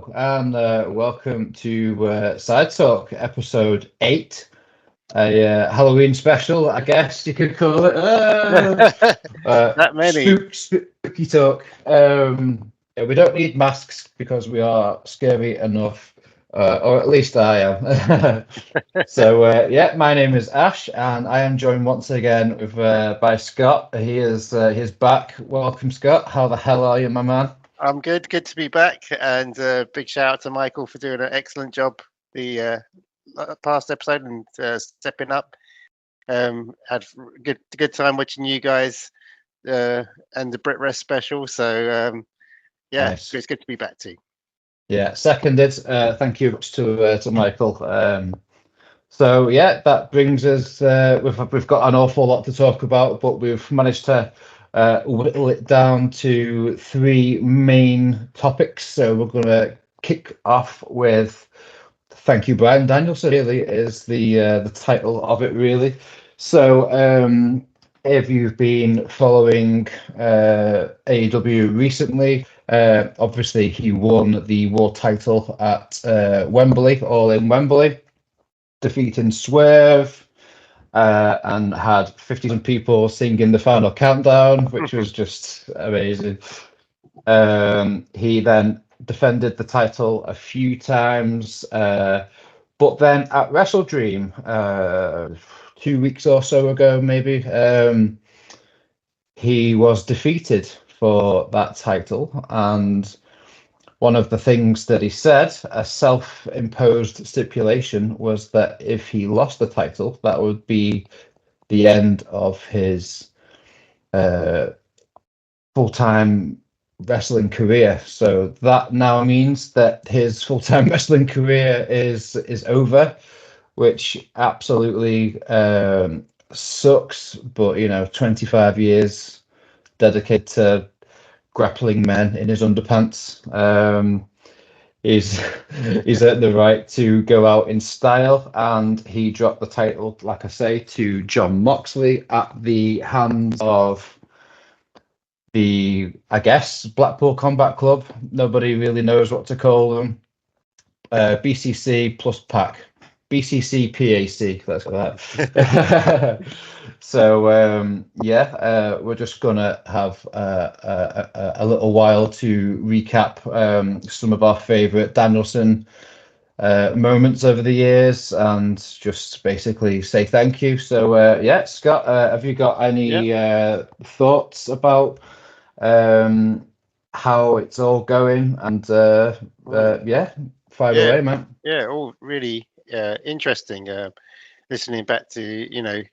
Hello, and welcome to Side Talk, episode 8. A Halloween special, I guess you could call it. That many. Spooky talk. Yeah, we don't need masks because we are scary enough, or at least I am. So, my name is Ash, and I am joined once again with by Scott. He's back. Welcome, Scott. How the hell are you, my man? I'm good. Good to be back, and big shout out to Michael for doing an excellent job the past episode and stepping up. Had good time watching you guys and the Brit Rest special. So Nice. It's good to be back too. Yeah, seconded. Thank you to Michael. So that brings us. We've got an awful lot to talk about, but we've managed to whittle it down to 3 main topics. So we're going to kick off with "Thank You, Bryan." Danielson really is the title of it, really. So if you've been following AEW recently, obviously he won the world title at Wembley, All in Wembley, defeating Swerve, and had 50,000 people singing the final countdown, which was just amazing. He then defended the title a few times, but then at WrestleDream 2 weeks or so ago, maybe, he was defeated for that title, and one of the things that he said, a self-imposed stipulation, was that if he lost the title, that would be the end of his full-time wrestling career. So that now means that his full-time wrestling career is over, which absolutely sucks. But 25 years dedicated to grappling men in his underpants. He's earned the right to go out in style, and he dropped the title, like I say, to Jon Moxley at the hands of the, I guess, Blackpool Combat Club. Nobody really knows what to call them. BCC plus PAC. BCC PAC, let's go that. So we're just gonna have a little while to recap some of our favorite Danielson moments over the years, and just basically say thank you. So Scott, have you got any thoughts about how it's all going? And fire away, man. Yeah, all really interesting. Listening back to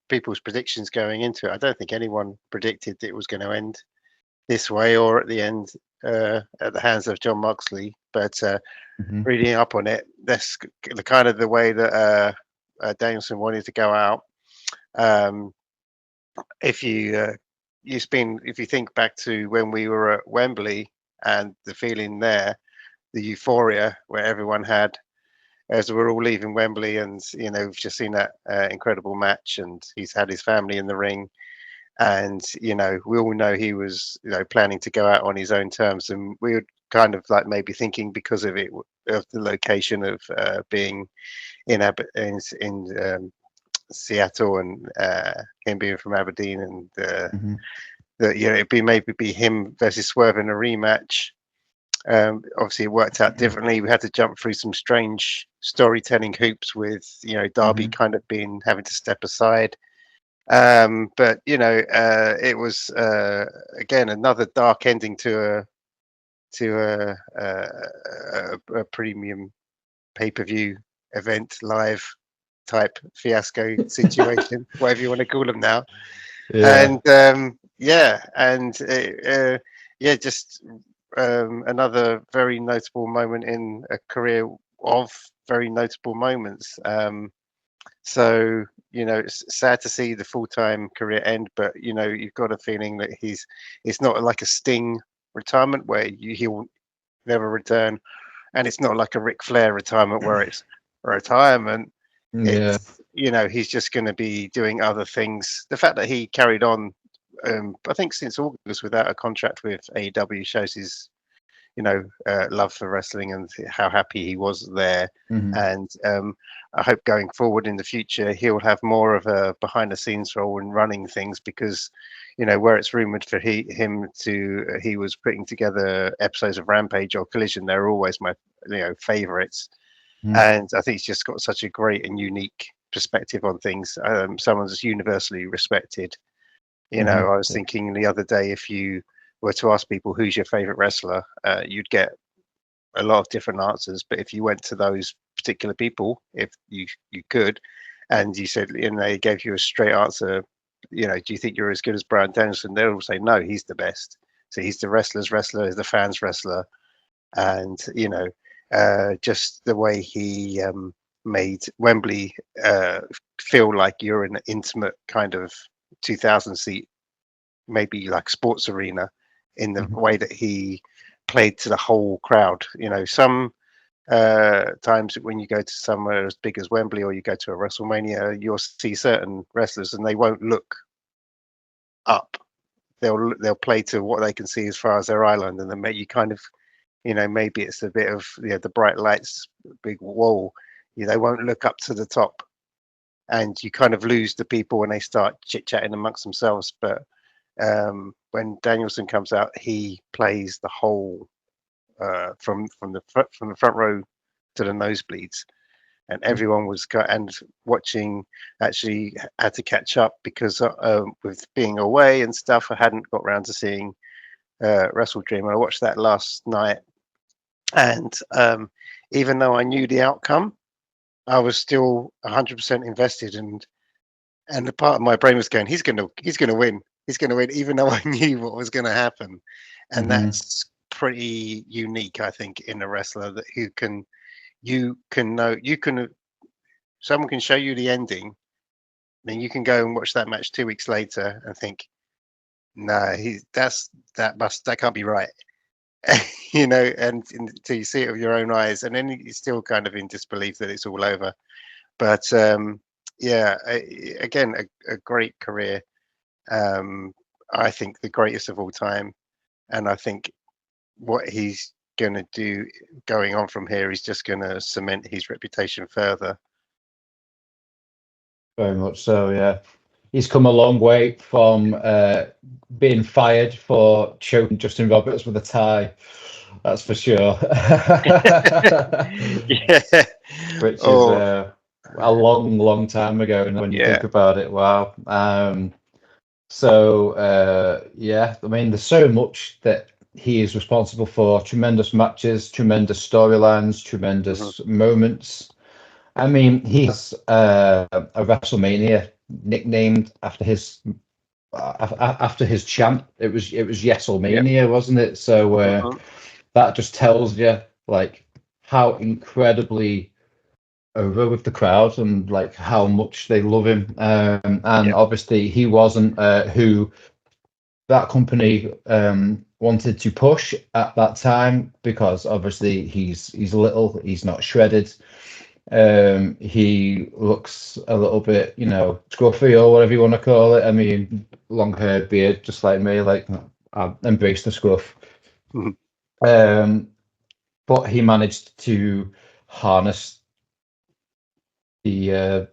people's predictions going into it, I don't think anyone predicted that it was going to end this way or at the end at the hands of Jon Moxley. But reading up on it, that's the kind of the way that Danielson wanted to go out. If you think back to when we were at Wembley and the feeling there, the euphoria where everyone had as we're all leaving Wembley, and we've just seen that incredible match, and he's had his family in the ring, and we all know he was planning to go out on his own terms, and we were kind of like maybe thinking because of it, of the location of being in Seattle, and him being from Aberdeen, and that it'd be him versus Swerve in a rematch. Obviously it worked out differently. We had to jump through some strange storytelling hoops with Darby kind of having to step aside, but it was again another dark ending to a premium pay-per-view event, live type fiasco situation, whatever you want to call them now. Just another very notable moment in a career of very notable moments. So it's sad to see the full-time career end, but you've got a feeling that it's not like a Sting retirement where he'll never return, and it's not like a Ric Flair retirement where it's a retirement. It's, he's just going to be doing other things. The fact that he carried on, I think since August without a contract with AEW shows his love for wrestling and how happy he was there. Mhm. And I hope going forward in the future he'll have more of a behind the scenes role in running things, because where it's rumored for he was putting together episodes of Rampage or Collision, they're always my favorites. Mhm. And I think he's just got such a great and unique perspective on things. Someone that's universally respected. Mhm. I was thinking the other day, if you were to ask people who's your favorite wrestler, you'd get a lot of different answers. But if you went to those particular people, if you could, and you said, and they gave you a straight answer, do you think you're as good as Bryan Danielson? They'll all say, no, he's the best. So he's the wrestler's wrestler, he's the fans' wrestler. And just the way he made Wembley feel like you're in an intimate kind of 2,000 seat, maybe like sports arena, in the Mhm. way that he played to the whole crowd. Some times when you go to somewhere as big as Wembley, or you go to a WrestleMania, you'll see certain wrestlers and they won't look up. They'll play to what they can see as far as their island, and then you kind of, maybe it's a bit of the bright lights, big wall. They won't look up to the top, and you kind of lose the people when they start chit chatting amongst themselves. But when Danielson comes out, he plays the whole from the front row to the nosebleeds, and everyone was and watching. Actually, had to catch up because with being away and stuff, I hadn't got round to seeing WrestleDream, and I watched that last night. And even though I knew the outcome, I was still 100% invested, and the part of my brain was going, he's gonna win, even though I knew what was going to happen. And Mhm. that's pretty unique, I think, in a wrestler, that you can know, someone can show you the ending, then you can go and watch that match 2 weeks later and think, no, that can't be right. And until you see it with your own eyes, and then you're still kind of in disbelief that it's all over. But yeah, again, a great career. I think the greatest of all time, and I think what he's going to do going on from here is just going to cement his reputation further. Very much so, yeah. He's come a long way from being fired for choking Justin Roberts with a tie. That's for sure. Yeah. Which is Oh, a long, long time ago when you yeah. think about it. Wow. Yeah, I mean, there's so much that he is responsible for. Tremendous matches, tremendous storylines, Hmm. tremendous moments. I mean, he's a WrestleMania nicknamed after his chant. It was Yeah. Yeselmania, wasn't it? So Hmm. that just tells you like how incredibly over with the crowd and like how much they love him. And Yeah. obviously he wasn't who that company wanted to push at that time, because obviously he's little, he's not shredded. He looks a little bit, scruffy or whatever you want to call it. I mean, long hair, beard, just like me. Like, I embrace the scruff. Hmm. Um, but he managed to harness the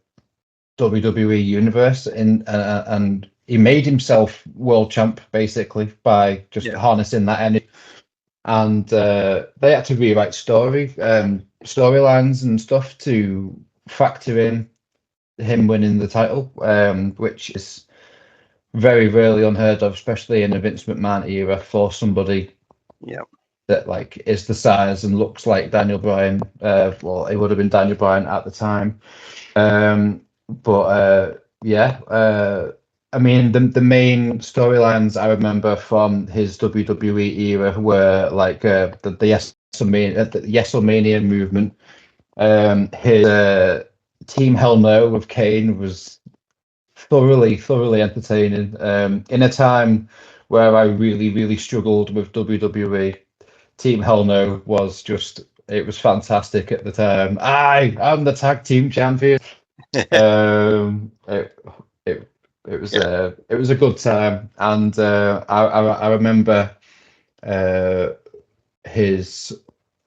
WWE universe and he made himself world champ basically by just Yeah. harnessing that energy. And they had to rewrite storylines and stuff to factor in him winning the title, which is very rarely unheard of, especially in a Vince McMahon era, for somebody Yeah. that like is the size and looks like Daniel Bryan. Well, it would have been Daniel Bryan at the time. But yeah, I mean the main storylines I remember from his WWE era were like the Yeselmania movement. His Team Hell No with Kane was thoroughly entertaining. In a time where I really struggled with WWE, Team Hell No was it was fantastic at the time. I'm the tag team champion. Um, it, it, Yeah. it was a good time, and I remember uh, his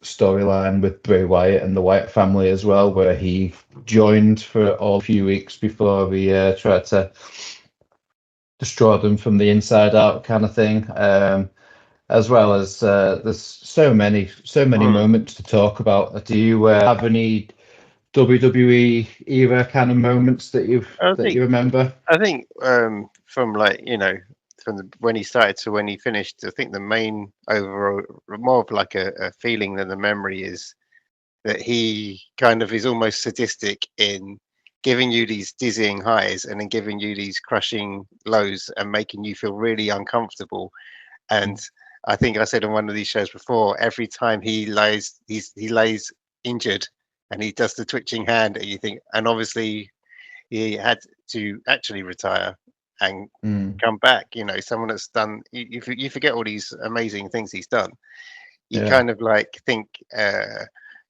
storyline with Bray Wyatt and the Wyatt family as well, where he joined for all few weeks before we tried to destroy them from the inside out, kind of thing. As well as there's so many moments to talk about. Do you have any WWE era kind of moments that you remember? I think from like, you know, from when he started to when he finished, I think the main overall, more of like a feeling than the memory, is that he kind of is almost sadistic in giving you these dizzying highs and then giving you these crushing lows and making you feel really uncomfortable. And I think I said on one of these shows before, every time he lays injured and he does the twitching hand, and you think, and obviously he had to actually retire and come back. You know, someone that's done. You forget all these amazing things he's done. You kind of like think,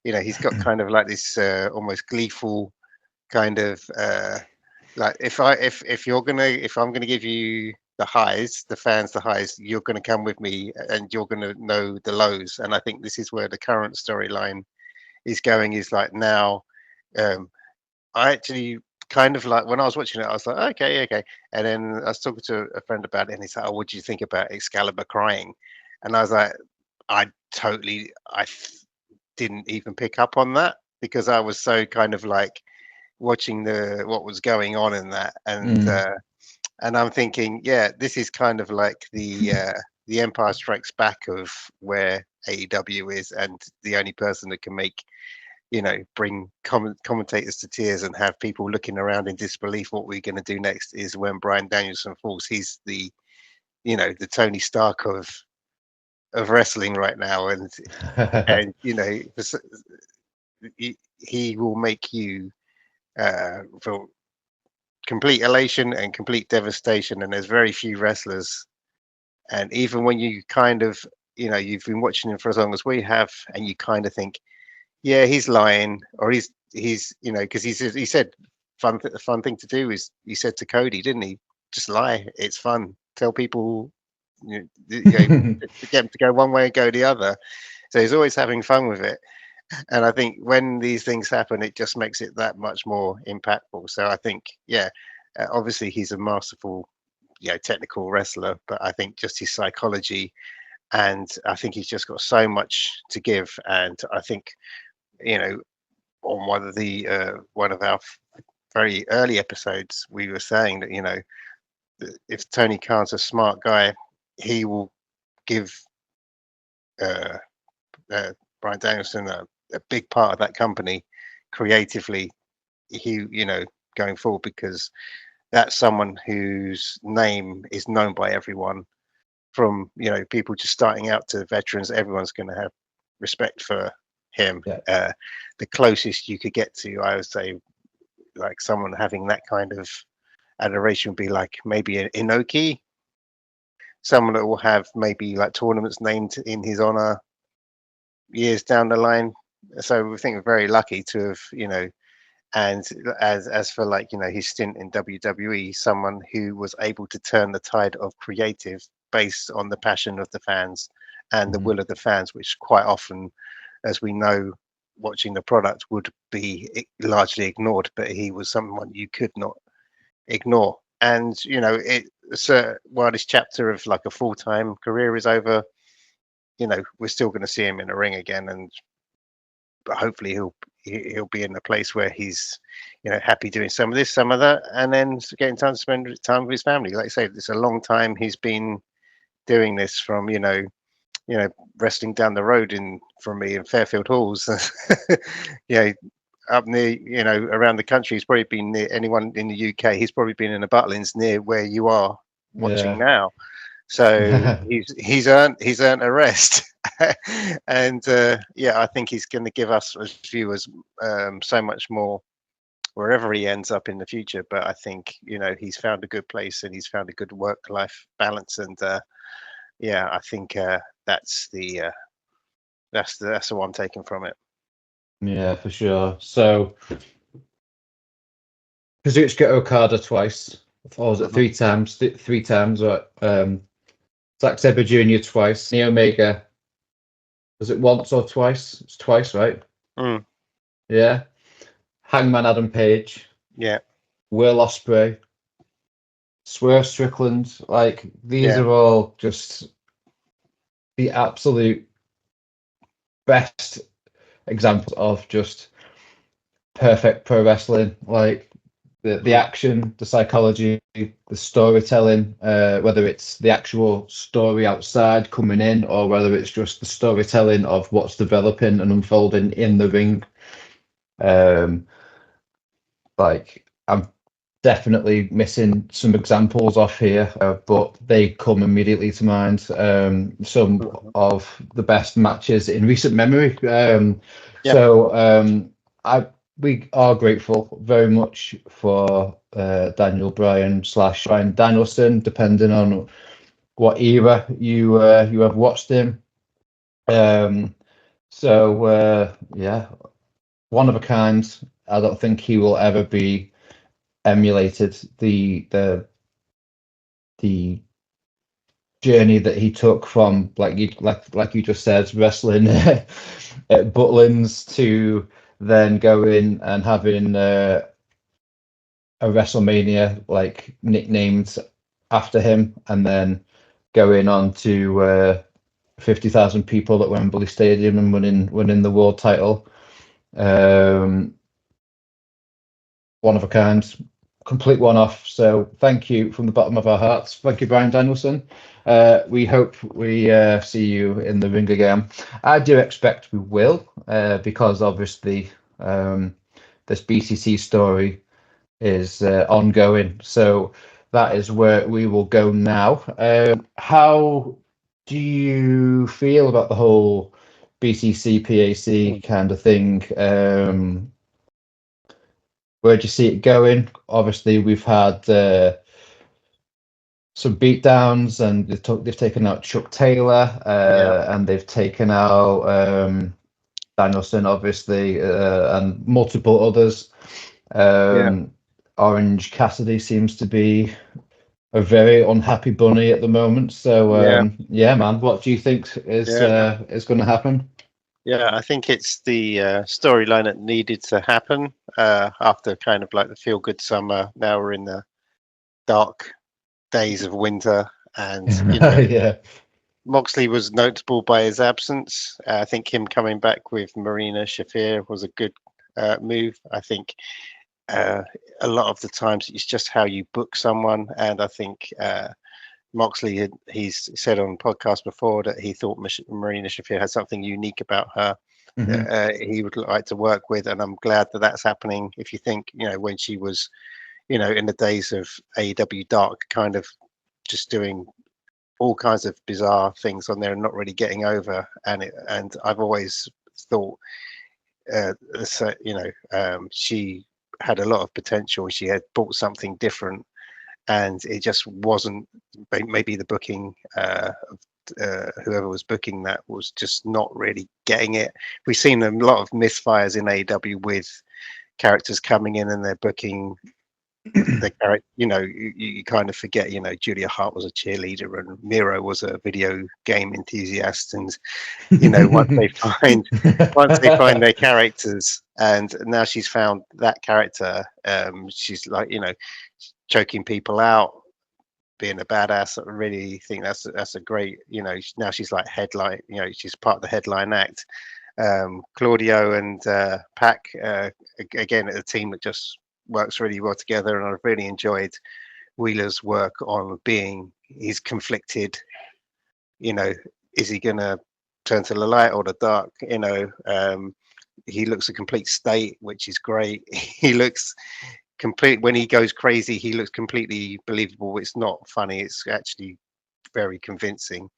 you know, he's got kind of like this almost gleeful kind of like if I'm gonna give you the highs, the fans the highs, you're gonna come with me and you're gonna know the lows. And I think this is where the current storyline is going. Is like now, I actually kind of like when I was watching it, I was like, okay. And then I was talking to a friend about it, and he's like, oh, what do you think about Excalibur crying? And I was like, I didn't even pick up on that, because I was so kind of like watching what was going on in that. And I'm thinking, yeah, this is kind of like the Empire Strikes Back of where AEW is, and the only person that can make, you know, bring commentators to tears and have people looking around in disbelief what we're going to do next is when Bryan Danielson falls. He's the, you know, the Tony Stark of wrestling right now. And you know, he will make you feel complete elation and complete devastation. And there's very few wrestlers, and even when you kind of, you know, you've been watching him for as long as we have, and you kind of think, yeah, he's lying, or he's you know, because he said the fun thing to do is, he said to Cody, didn't he, just lie, it's fun, tell people, you know, to get them to go one way and go the other. So he's always having fun with it. And I think when these things happen, it just makes it that much more impactful. So I think, yeah, obviously he's a masterful, you know, technical wrestler, but I think just his psychology, and I think he's just got so much to give. And I think, you know, on one of our very early episodes, we were saying that, you know, if Tony Khan's a smart guy, he will give Bryan Danielson a big part of that company creatively, you know, going forward, because that's someone whose name is known by everyone, from, you know, people just starting out to veterans. Everyone's going to have respect for him. The closest you could get to, I would say, like someone having that kind of adoration would be like maybe an Inoki, someone that will have maybe like tournaments named in his honor years down the line. So we think we're very lucky to have, you know, and as for like, you know, his stint in WWE, someone who was able to turn the tide of creative based on the passion of the fans and the will of the fans, which quite often, as we know, watching the product would be largely ignored, but he was someone you could not ignore. And, you know, while this chapter of like a full-time career is over, you know, we're still going to see him in the ring again, and but hopefully he'll be in a place where he's, you know, happy doing some of this, some of that, and then getting time to spend time with his family. Like I say, it's a long time he's been doing this, from, you know, wrestling down the road from me in Fairfield Halls. You know, up near, you know, around the country. He's probably been near anyone in the UK. He's probably been in the Butlins near where you are watching now. So he's earned a rest. And yeah, I think he's going to give us as viewers so much more wherever he ends up in the future. But I think, you know, he's found a good place, and he's found a good work-life balance. And yeah, I think that's the what I'm taking from it. Yeah, for sure. So Kazuchika Okada twice, or was it three times? Three times, or Zack Sabre Jr. twice, Kenny Omega Was it once or twice? It's twice, right? Mm, Yeah. Hangman Adam Page, yeah, Will Ospreay, Swerve Strickland. Like these yeah, are all just the absolute best examples of just perfect pro wrestling. Like the mm, action, the psychology, the storytelling, whether it's the actual story outside coming in or whether it's just the storytelling of what's developing and unfolding in the ring. Like I'm definitely missing some examples off here, but they come immediately to mind. Some mhm. of the best matches in recent memory. Yep. So I we are grateful very much for Daniel Bryan / Bryan Danielson, depending on what era you have watched him. Um, yeah, one of a kind. I don't think he will ever be emulated. The journey that he took from like you just said, wrestling at Butlins to then going and having a WrestleMania like nicknamed after him, and then going on to 50,000 people at Wembley Stadium and winning the world title. Um, One of a kind, complete one off. So thank you from the bottom of our hearts. Thank you, Bryan Danielson. We hope we see you in the ring again. I do expect we will, because obviously this BCC story is ongoing. So that is where we will go now. How do you feel about the whole BCC PAC kind of thing? Where do you see it going? Obviously, we've had some beatdowns, and they've taken out Chuck Taylor, Yeah, and they've taken out Danielson, obviously, and multiple others. yeah, Orange Cassidy seems to be a very unhappy bunny at the moment. So yeah, yeah, man, what do you think yeah, is going to happen? yeah. I think it's the storyline that needed to happen after kind of like the feel good summer. Now we're in the dark days of winter, and Yeah. Moxley was notable by his absence. I think him coming back with Marina Shafir was a good move. I think uh, a lot of the times it's just how you book someone, and I think Moxley he's said on podcast before that he thought Marina Shafir had something unique about her Hmm. that he would like to work with, and I'm glad that that's happening. If you think, when she was, in the days of AEW Dark, kind of just doing all kinds of bizarre things on there and not really getting over, and I've always thought, she had a lot of potential. She had brought something different, and it just wasn't. Maybe the booking, whoever was booking that was just not really getting it. We've seen a lot of misfires in AEW with characters coming in and they're booking the character. You kind of forget. Julia Hart was a cheerleader and Miro was a video game enthusiast, and once they find once they find their characters, and now she's found that character, she's like, choking people out, being a badass. I really think that's a great, now she's like headline, she's part of the headline act. Claudio and Pac, again, a team that just works really well together, and I've really enjoyed Wheeler's work on being, he's conflicted, is he gonna turn to the light or the dark? He looks a complete state, which is great. He looks complete when he goes crazy. He looks completely believable. It's not funny. It's actually very convincing.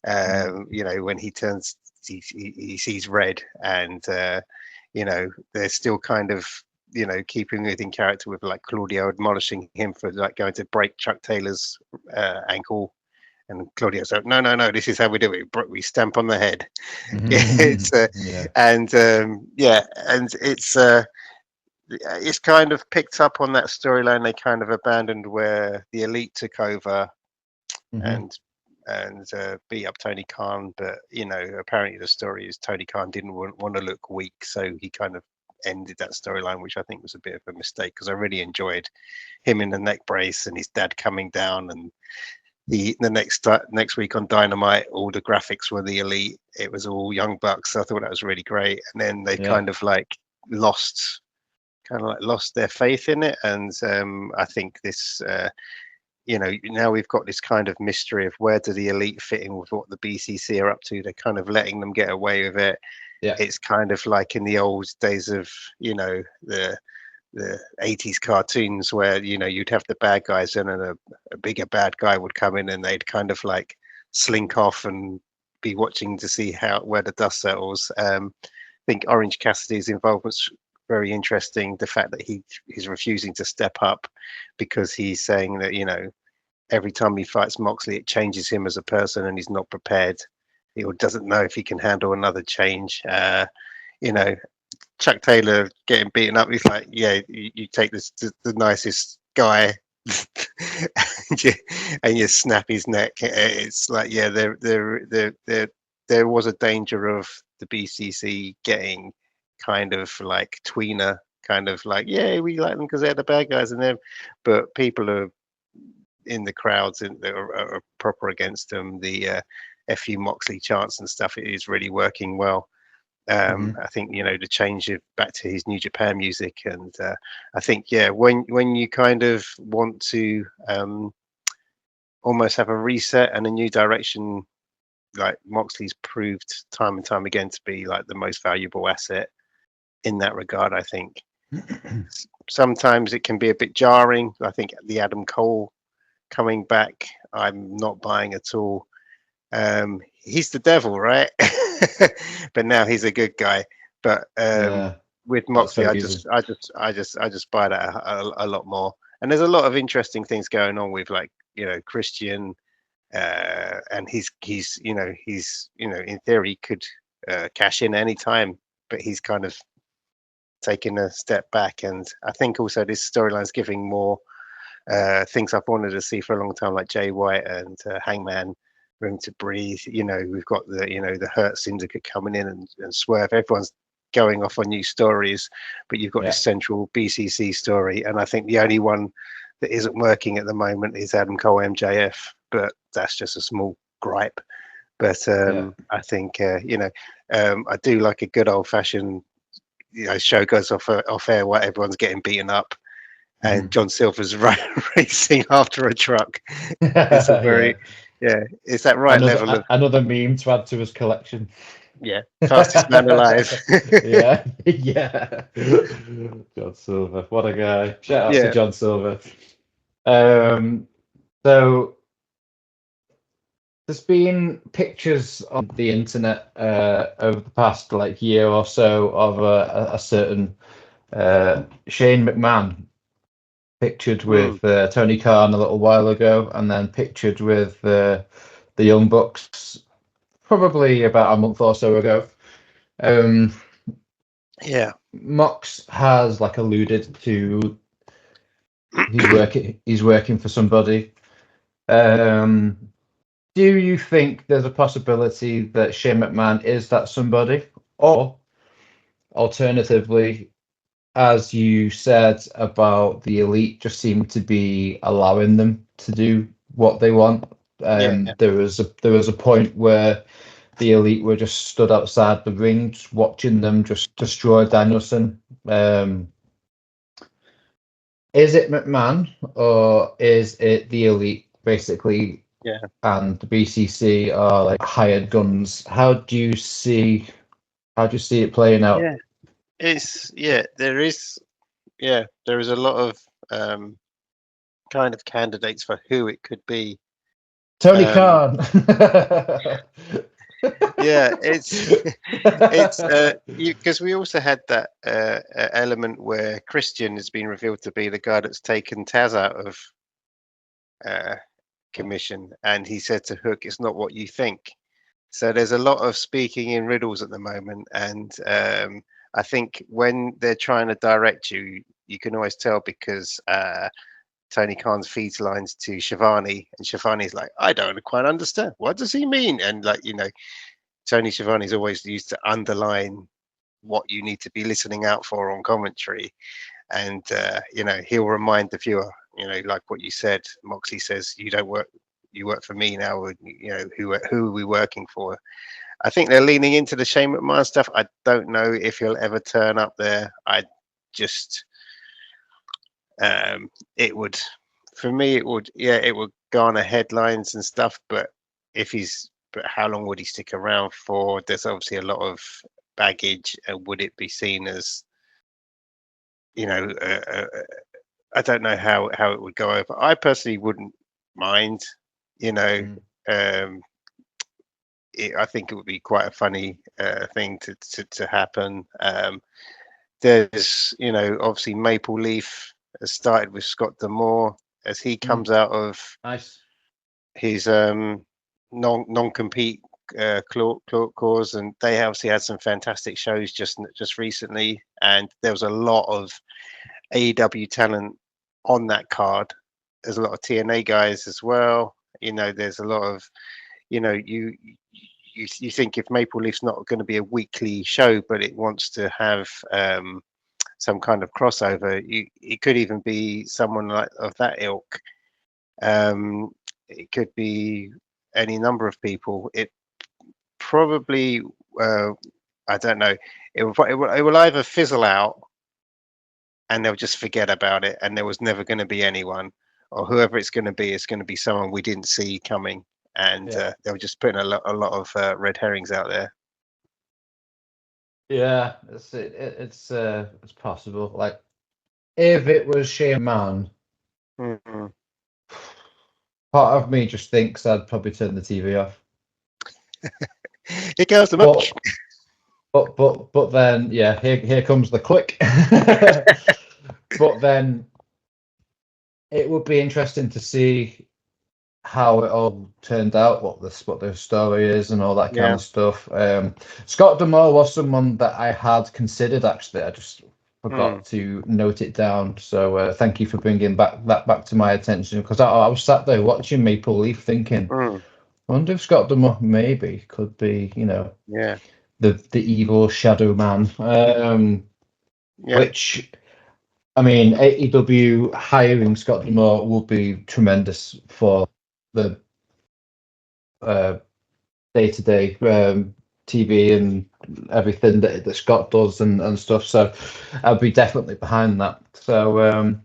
When he turns, he sees red, and they're still kind of keeping within character with like Claudio admonishing him for like going to break Chuck Taylor's ankle. And Claudio said, "No, no, no. This is how we do it. We stamp on the head." It's Yeah. and yeah, and it's kind of picked up on that storyline they kind of abandoned, where the elite took over, Hmm. and and beat up Tony Khan. But apparently the story is Tony Khan didn't want to look weak, so he kind of ended that storyline, which I think was a bit of a mistake, because I really enjoyed him in the neck brace and his dad coming down, and the next week on Dynamite, all the graphics were the Elite. It was all Young Bucks. So I thought that was really great. And then they kind of lost their faith in it. And I think this, now we've got this kind of mystery of where do the Elite fit in with what the BCC are up to. They're kind of letting them get away with it. Yeah. It's kind of like in the old days of the 80s cartoons where you'd have the bad guys in, and a bigger bad guy would come in, and they'd kind of like slink off and be watching to see where the dust settles. I think Orange Cassidy's involvement's very interesting. The fact that he's refusing to step up because he's saying that every time he fights Moxley, it changes him as a person, and he's not prepared. He doesn't know if he can handle another change. Chuck Taylor getting beaten up, he's like, yeah, you take this the nicest guy and you snap his neck. It's like, yeah, there was a danger of the BCC getting kind of like tweener, kind of like, yeah, we like them because they're the bad guys, and then but people are in the crowds and are proper against them. The FU Moxley chants and stuff, it is really working well. I think the change back to his New Japan music, and I think when you kind of want to almost have a reset and a new direction, like Moxley's proved time and time again to be like the most valuable asset in that regard. I think sometimes it can be a bit jarring. I think the Adam Cole coming back, I'm not buying at all. He's the devil, right? But now he's a good guy. But with Moxley, I just buy that a lot more. And there's a lot of interesting things going on with, like, Christian, and he's in theory could cash in any time, but he's kind of taking a step back. And I think also this storyline is giving more things I've wanted to see for a long time, like Jay White and Hangman room to breathe. We've got the Hurt Syndicate coming in and Swerve. Everyone's going off on new stories, but you've got this central BCC story, and I think the only one that isn't working at the moment is Adam Cole MJF, but that's just a small gripe. But I think I do like a good old fashioned show goes off air while everyone's getting beaten up and John Silver's racing after a truck. It's a very it's that right level of another meme to add to his collection. Yeah, fastest man alive. yeah. John Silver, what a guy! Shout out to John Silver. So there's been pictures on the internet over the past year or so of a certain Shane McMahon pictured with Tony Khan a little while ago, and then pictured with the Young Bucks probably about a month or so ago. Mox has alluded to he's working for somebody. Do you think there's a possibility that Shane McMahon is that somebody, or alternatively, as you said about the Elite, just seem to be allowing them to do what they want? There was a point where the Elite were just stood outside the ring, just watching them just destroy Danielson. Is it McMahon, or is it the Elite, basically? And the BCC are hired guns. How do you see it playing out? There is a lot of kind of candidates for who it could be. Tony Khan. It's because we also had that element where Christian has been revealed to be the guy that's taken Taz out of commission, and he said to Hook, "It's not what you think." So there's a lot of speaking in riddles at the moment, and I think when they're trying to direct you, you can always tell, because Tony Khan feeds lines to Shivani, and Shivani's like, I don't quite understand. What does he mean? And like, Tony Schiavone's always used to underline what you need to be listening out for on commentary. And, he'll remind the viewer, like what you said, Moxie says, you work for me now, who are we working for? I think they're leaning into the Shane McMahon stuff. I don't know if he'll ever turn up there. It would, for me, it would garner headlines and stuff. But how long would he stick around for? There's obviously a lot of baggage. Would it be seen as, I don't know how it would go over. I personally wouldn't mind, I think it would be quite a funny thing to happen. There's, obviously Maple Leaf has started with Scott D'Amore as he comes out of his non-compete clause, and they obviously had some fantastic shows just recently, and there was a lot of AEW talent on that card. There's a lot of TNA guys as well. There's a lot of, you think if Maple Leaf's not going to be a weekly show, but it wants to have some kind of crossover, it could even be someone like of that ilk. It could be any number of people. It probably, I don't know. It will either fizzle out, and they'll just forget about it, and there was never going to be anyone, or whoever it's going to be someone we didn't see coming, and they'll just put in a lot of red herrings out there. Yeah, it's possible. Like, if it was Shane McMahon, part of me just thinks I'd probably turn the TV off. It goes so much. But then, here comes the click. But then it would be interesting to see how it all turned out, what the story is, and all that kind of stuff. Scott D'Amore was someone that I had considered, actually. I just forgot to note it down. So thank you for bringing that back to my attention, because I was sat there watching Maple Leaf thinking, I wonder if Scott D'Amore maybe could be, the evil shadow man. Which, I mean, AEW hiring Scott D'Amore will be tremendous for the day-to-day TV and everything that Scott does and stuff. So I'll be definitely behind that. So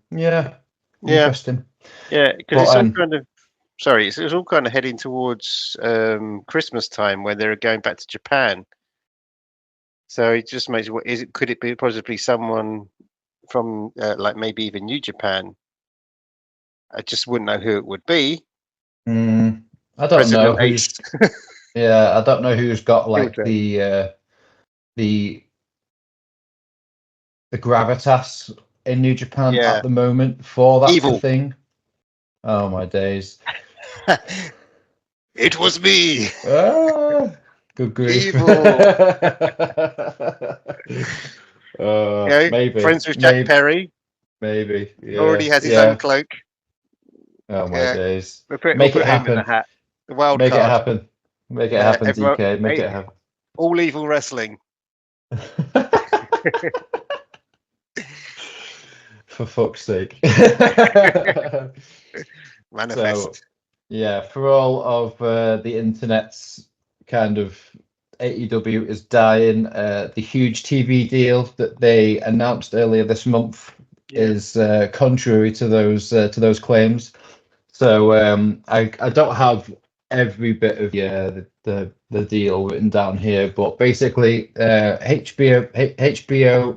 interesting. Yeah, because it's all kind of it's all kind of heading towards Christmas time, when they're going back to Japan. So it just makes could it be possibly someone from like maybe even New Japan? I just wouldn't know who it would be. I don't know who's. I don't know who's got like the gravitas in New Japan at the moment for that Evil thing. Oh my days! It was me. Good grief! Maybe friends with Jack Perry. Maybe already has his own cloak. Oh my days! Make it happen. In the hat. The wild Make card. it happen. Make it happen, DK. Make it happen. All Evil Wrestling. For fuck's sake. Manifest. So, for all of the internet's kind of AEW is dying, the huge TV deal that they announced earlier this month is contrary to those claims. So I don't have every bit of the deal written down here, but basically HBO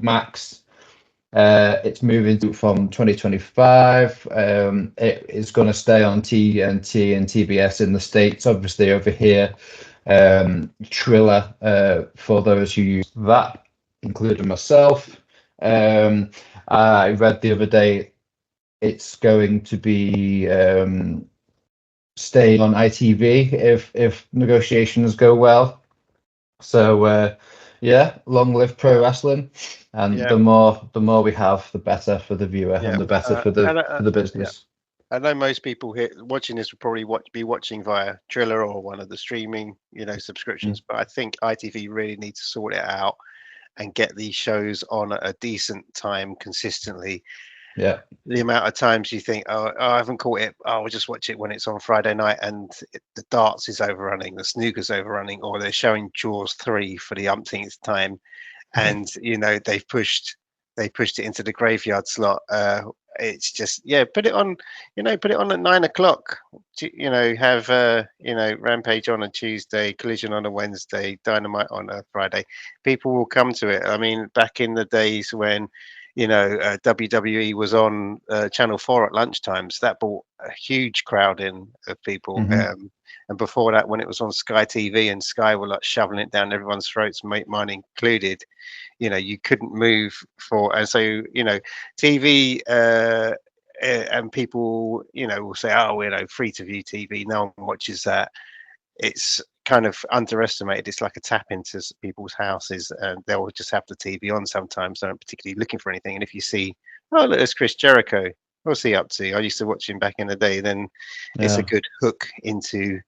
Max, it's moving from 2025. It is going to stay on TNT and TBS in the States. Obviously over here, Triller, for those who use that, including myself. I read the other day it's going to be staying on ITV if negotiations go well. So long live pro wrestling, and the more we have, the better for the viewer and the better for the business. I know most people here watching this will probably be watching via Triller or one of the streaming, subscriptions. But I think ITV really needs to sort it out and get these shows on at a decent time consistently. Yeah. The amount of times you think, oh, I haven't caught it. Oh, we'll just watch it when it's on Friday night, and the darts is overrunning, the snooker's overrunning, or they're showing Jaws 3 for the umpteenth time, and they pushed it into the graveyard slot. It's just put it on, put it on at 9 o'clock. Have Rampage on a Tuesday, Collision on a Wednesday, Dynamite on a Friday. People will come to it. I mean, back in the days when WWE was on Channel 4 at lunchtimes, that brought a huge crowd in of people. And before that, when it was on Sky TV and Sky were like shoveling it down everyone's throats, mine included, you couldn't move and so TV and people will say, oh, free to view TV, no one watches that. It's kind of underestimated. It's like a tap into people's houses, and they'll just have the TV on sometimes. They aren't particularly looking for anything, and if you see, oh, look, there's Chris Jericho, what's he up to? I used to watch him back in the day. Then it's a good hook into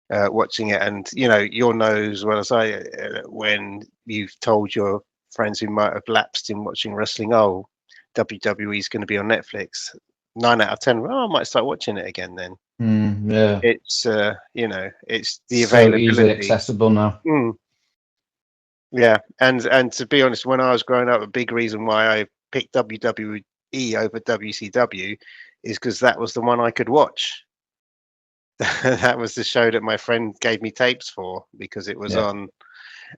watching it. And you'll know as well as I, when you've told your friends who might have lapsed in watching wrestling, oh, WWE is going to be on Netflix, 9 out of 10, I might start watching it again then. Yeah, it's it's the so availability, easily accessible now. Yeah, and to be honest, when I was growing up, a big reason why I picked WWE over WCW is because that was the one I could watch. That was the show that my friend gave me tapes for, because it was on,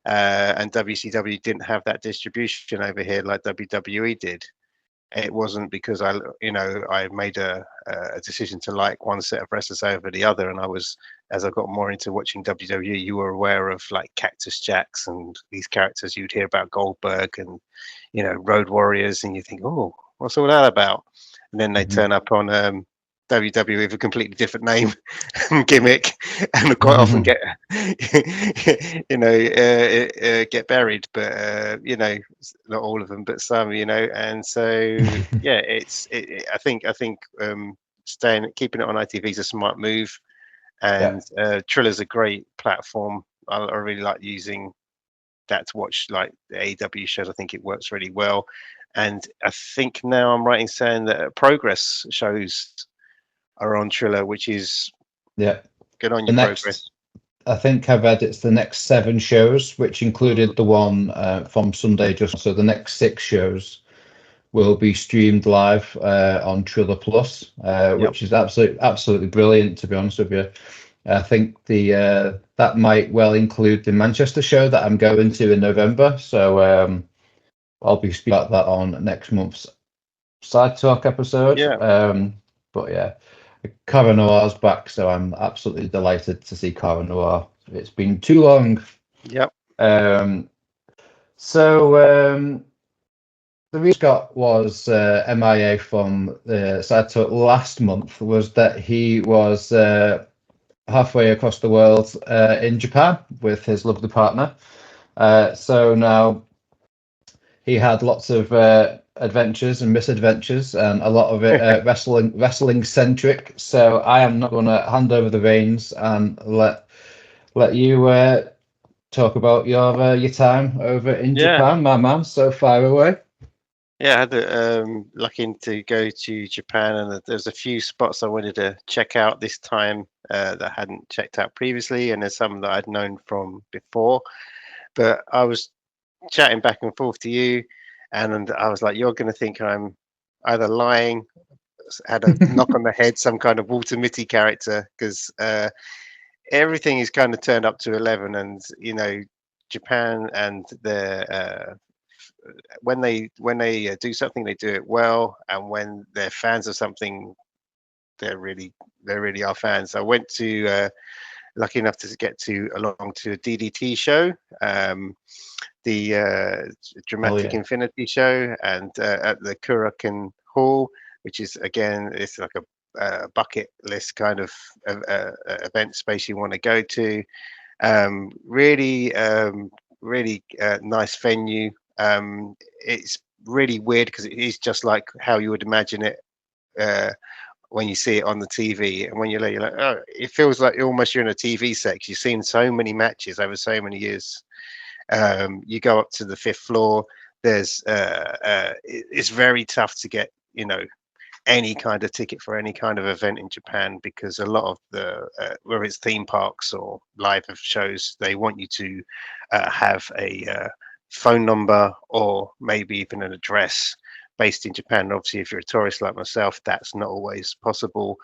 and WCW didn't have that distribution over here like WWE did. It wasn't because I made a decision to like one set of wrestlers over the other, and as I got more into watching WWE, you were aware of like Cactus Jacks and these characters you'd hear about, Goldberg and Road Warriors, and you think, oh, what's all that about? And then they turn up on WWE with a completely different name and gimmick, and quite often get get buried, but not all of them, but some, and so I think keeping it on ITV is a smart move, and Triller's a great platform. I really like using that to watch like the AEW shows. I think it works really well, and I think now I'm right in saying that Progress shows are on Triller, which is good on your Progress. I think I've had it's the next 7 shows, which included the one from Sunday. So the next 6 shows will be streamed live on Triller Plus, which is absolutely brilliant, to be honest with you. I think that might well include the Manchester show that I'm going to in November. So I'll be speaking about that on next month's Side Talk episode. But yeah, Cara Noir's back, so I'm absolutely delighted to see Cara Noir. It's been too long. So the reason Scott was MIA from the Side Talk last month was that he was halfway across the world in Japan with his lovely partner. So now he had lots of adventures and misadventures, and a lot of it wrestling centric. So I am not going to hand over the reins and let you talk about your time over in Japan, my man. So far away. Yeah, I had the lucky to go to Japan, and there's a few spots I wanted to check out this time that I hadn't checked out previously, and there's some that I'd known from before. But I was chatting back and forth to you, and I was like, you're going to think I'm either lying, had a knock on the head, some kind of Walter Mitty character, because everything is kind of turned up to 11, and Japan and their when they do something, they do it well, and when they're fans of something, they really are fans. I went to lucky enough to get along to a DDT show, the Dramatic Infinity show, and at the Kurakin Hall, which is again, it's like a bucket list kind of event space you want to go to. Really nice venue. It's really weird because it is just like how you would imagine it when you see it on the TV, and when you're like, oh, it feels like almost you're in a TV set. You've seen so many matches over so many years. You go up to the 5th floor. There's it's very tough to get, you know, any kind of ticket for any kind of event in Japan, because a lot of the whether it's theme parks or live shows, they want you to have a phone number or maybe even an address based in Japan. Obviously, if you're a tourist like myself, that's not always possible.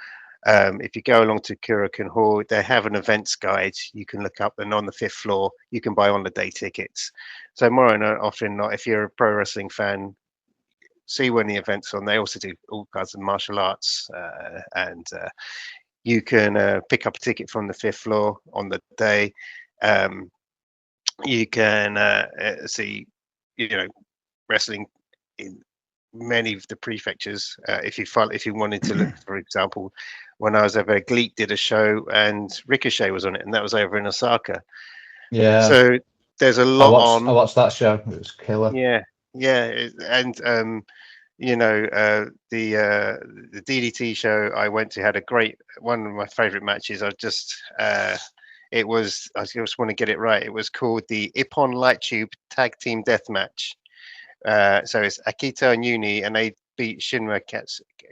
If you go along to Kurakin Hall, they have an events guide you can look up, and on the 5th floor you can buy on the day tickets. So more often not, if you're a pro wrestling fan, see when the events on. They also do all kinds of martial arts, and you can pick up a ticket from the 5th floor on the day. You can see, you know, wrestling in many of the prefectures. If you wanted to look, for example, when I was over, Gleek did a show and Ricochet was on it, and that was over in Osaka. Yeah. So there's a lot on. I watched that show. It was killer. Yeah, and you know, the DDT show I went to had a great, one of my favorite matches. I just it was, I just want to get it right. It was called the Ippon Light Tube Tag Team Death Match. So it's Akita and Uni, and they beat Shinra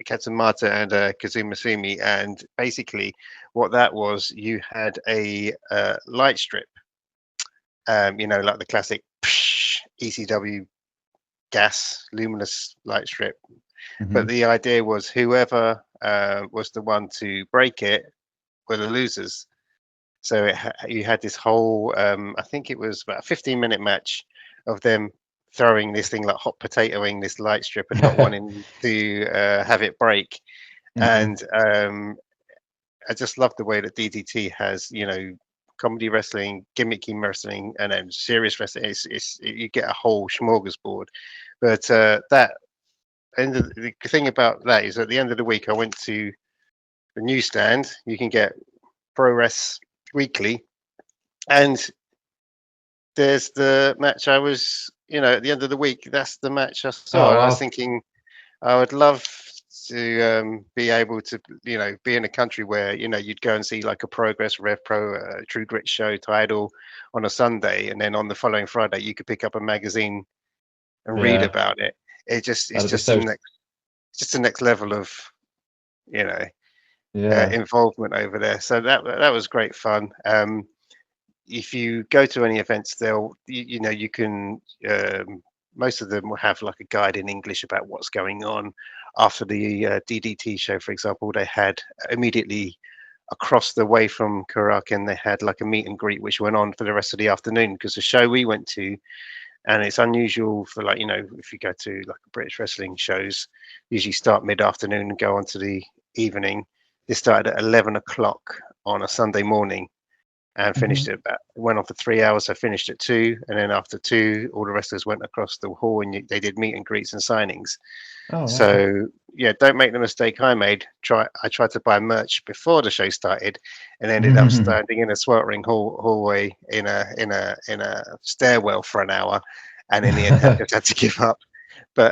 Katsumata and Kazuma Sumi. And basically, what that was, you had a light strip, you know, like the classic ECW gas luminous light strip. But the idea was whoever was the one to break it were the losers. So you had this whole, I think it was about a 15-minute match of them throwing this thing like hot potatoing this light strip and not wanting to have it break. And I just love the way that DDT has, you know, comedy wrestling, gimmicky wrestling, and then serious wrestling. It's you get a whole smorgasbord. But the thing about that is, at the end of the week, I went to the newsstand. You can get Pro Wrest Weekly, and there's the match I was, you know, at the end of the week, that's the match I saw. And I was thinking, I would love to be able to, you know, be in a country where, you know, you'd go and see like a Progress, RevPro, True Grit show, Tidal on a Sunday, and then on the following Friday you could pick up a magazine and read about it. It's just the next level of, you know, involvement over there. So that was great fun. If you go to any events, you know, you can, most of them will have like a guide in English about what's going on. After the DDT show, for example, they had immediately across the way from Kurakin, they had like a meet and greet which went on for the rest of the afternoon, because the show we went to, and it's unusual for, like, you know, if you go to like British wrestling shows, usually start mid-afternoon and go on to the evening. This started at 11 o'clock on a Sunday morning and finished at went on for 3 hours. So finished at 2, and then after 2, all the wrestlers went across the hall and they did meet and greets and signings. So yeah, don't make the mistake I made. I tried to buy merch before the show started, and ended up standing in a sweltering hallway in a stairwell for an hour, and in the end I just had to give up. But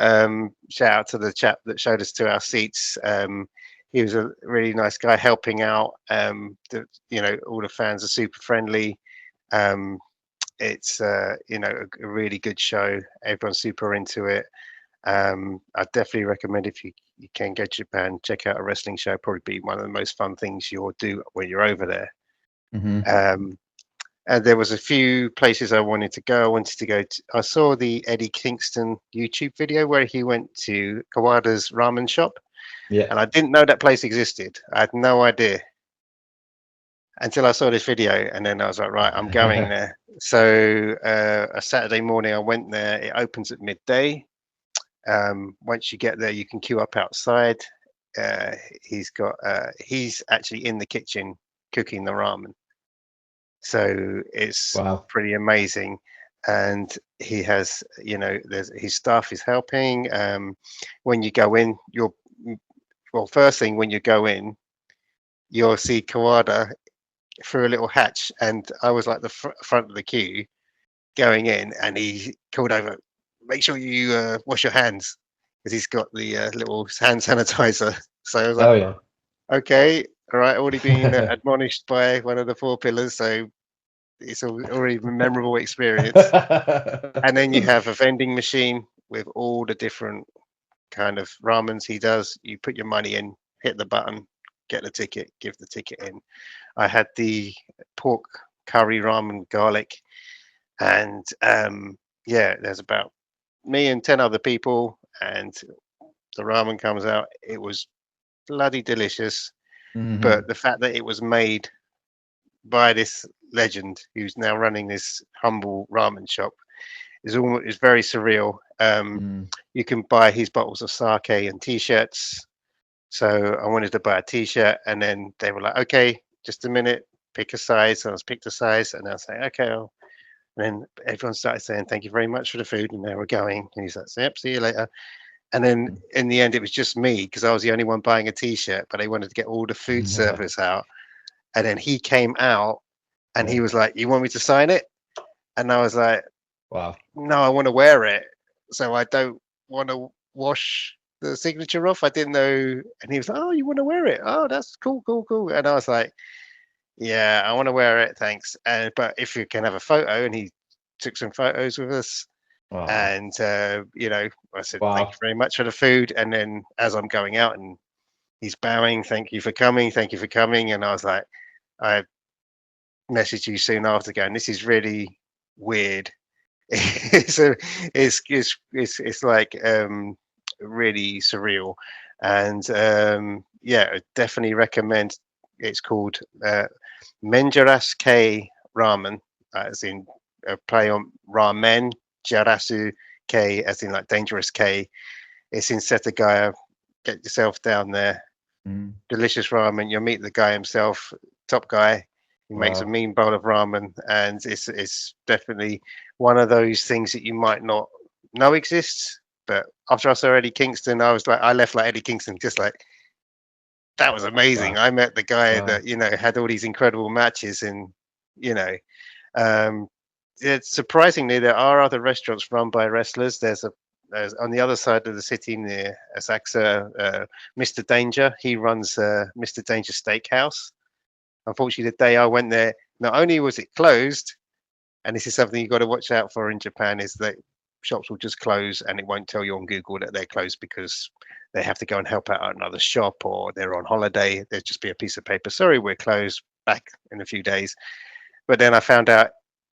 shout out to the chap that showed us to our seats. He was a really nice guy, helping out. You know, all the fans are super friendly. It's you know, a really good show. Everyone's super into it. I definitely recommend, if you can go to Japan, check out a wrestling show. Probably be one of the most fun things you'll do when you're over there. And there was a few places I wanted to go. I saw the Eddie Kingston YouTube video where he went to Kawada's ramen shop. Yeah. And I didn't know that place existed. I had no idea until I saw this video, and then I was like, right, I'm going there. So a Saturday morning I went there. It opens at midday. Once you get there, you can queue up outside. He's actually in the kitchen cooking the ramen. So it's pretty amazing. And he has, you know, his staff is helping. When you go in, first thing, when you go in, you'll see Kawada through a little hatch, and I was like the front of the queue going in, and he called over, make sure you wash your hands, because he's got the little hand sanitizer. So I was like, Okay, all right, already been admonished by one of the four pillars, so it's already a memorable experience. And then you have a vending machine with all the different kind of ramens he does. You put your money in, hit the button, get the ticket, give the ticket in. I had the pork curry ramen garlic, and yeah, there's about me and 10 other people, and the ramen comes out. It was bloody delicious, but Mhm. the fact that it was made by this legend who's now running this humble ramen shop is very surreal. Mm. You can buy his bottles of sake and t-shirts. So I wanted to buy a t-shirt, and then they were like, "Okay, just a minute, pick a size." And I was picked a size, and I was like, "Okay." And then everyone started saying, "Thank you very much for the food," and they were going. And he's like, "Yep, see you later." And then in the end, it was just me because I was the only one buying a t-shirt, but they wanted to get all the food service out. And then he came out and Yeah. he was like, "You want me to sign it?" And I was like, Wow. "No, I want to wear it. So I don't want to wash the signature off." I didn't know. And he was like, "Oh, you want to wear it? Oh, that's cool, cool, cool." And I was like, "Yeah, I want to wear it. Thanks. And but if you can have a photo." And he took some photos with us. Wow. And I said, "Thank you Wow. very much for the food." And then as I'm going out and he's bowing, "Thank you for coming. Thank you for coming." And I was like, I messaged you soon after going, "This is really weird." it's a, it's like really surreal, and yeah, I definitely recommend. It's called Menjaras K Ramen, as in play on ramen, Jarasu K as in like dangerous K. It's in Setagaya. Get yourself down there. Mm. Delicious ramen. You'll meet the guy himself, top guy. He makes a Wow. mean bowl of ramen, and it's definitely one of those things that you might not know exists. But after I saw Eddie Kingston, I was like, I left like Eddie Kingston, just like that was amazing. Wow. I met the guy Wow. that had all these incredible matches, and you know, um, it's surprisingly there are other restaurants run by wrestlers. There's on the other side of the city near Asakusa, Mr. Danger. He runs Mr. Danger Steakhouse. Unfortunately, the day I went there, not only was it closed, and this is something you've got to watch out for in Japan, is that shops will just close and it won't tell you on Google that they're closed because they have to go and help out another shop or they're on holiday. There'll just be a piece of paper, "Sorry, we're closed, back in a few days." But then I found out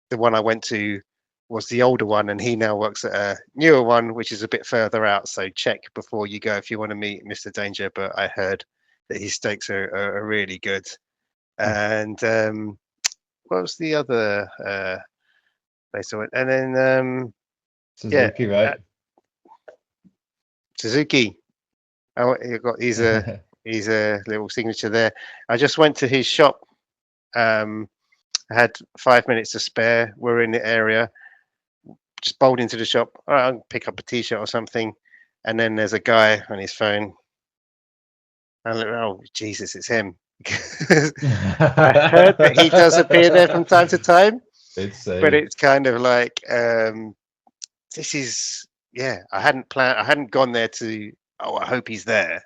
the one I went to was the older one, and he now works at a newer one, which is a bit further out. So check before you go if you want to meet Mr. Danger. But I heard that his steaks are really good. Hmm. And what was the other place I went? And then yeah, Suzuki, uh, right? Suzuki. He got he's a little signature there. I just went to his shop. Um, I had 5 minutes to spare. We're in the area. Just bowled into the shop. All right, I'll pick up a t-shirt or something. And then there's a guy on his phone. I look, oh Jesus, it's him. I heard that he does appear there from time to time, It's but a it's kind of like this is yeah. I hadn't gone there to. Oh, I hope he's there.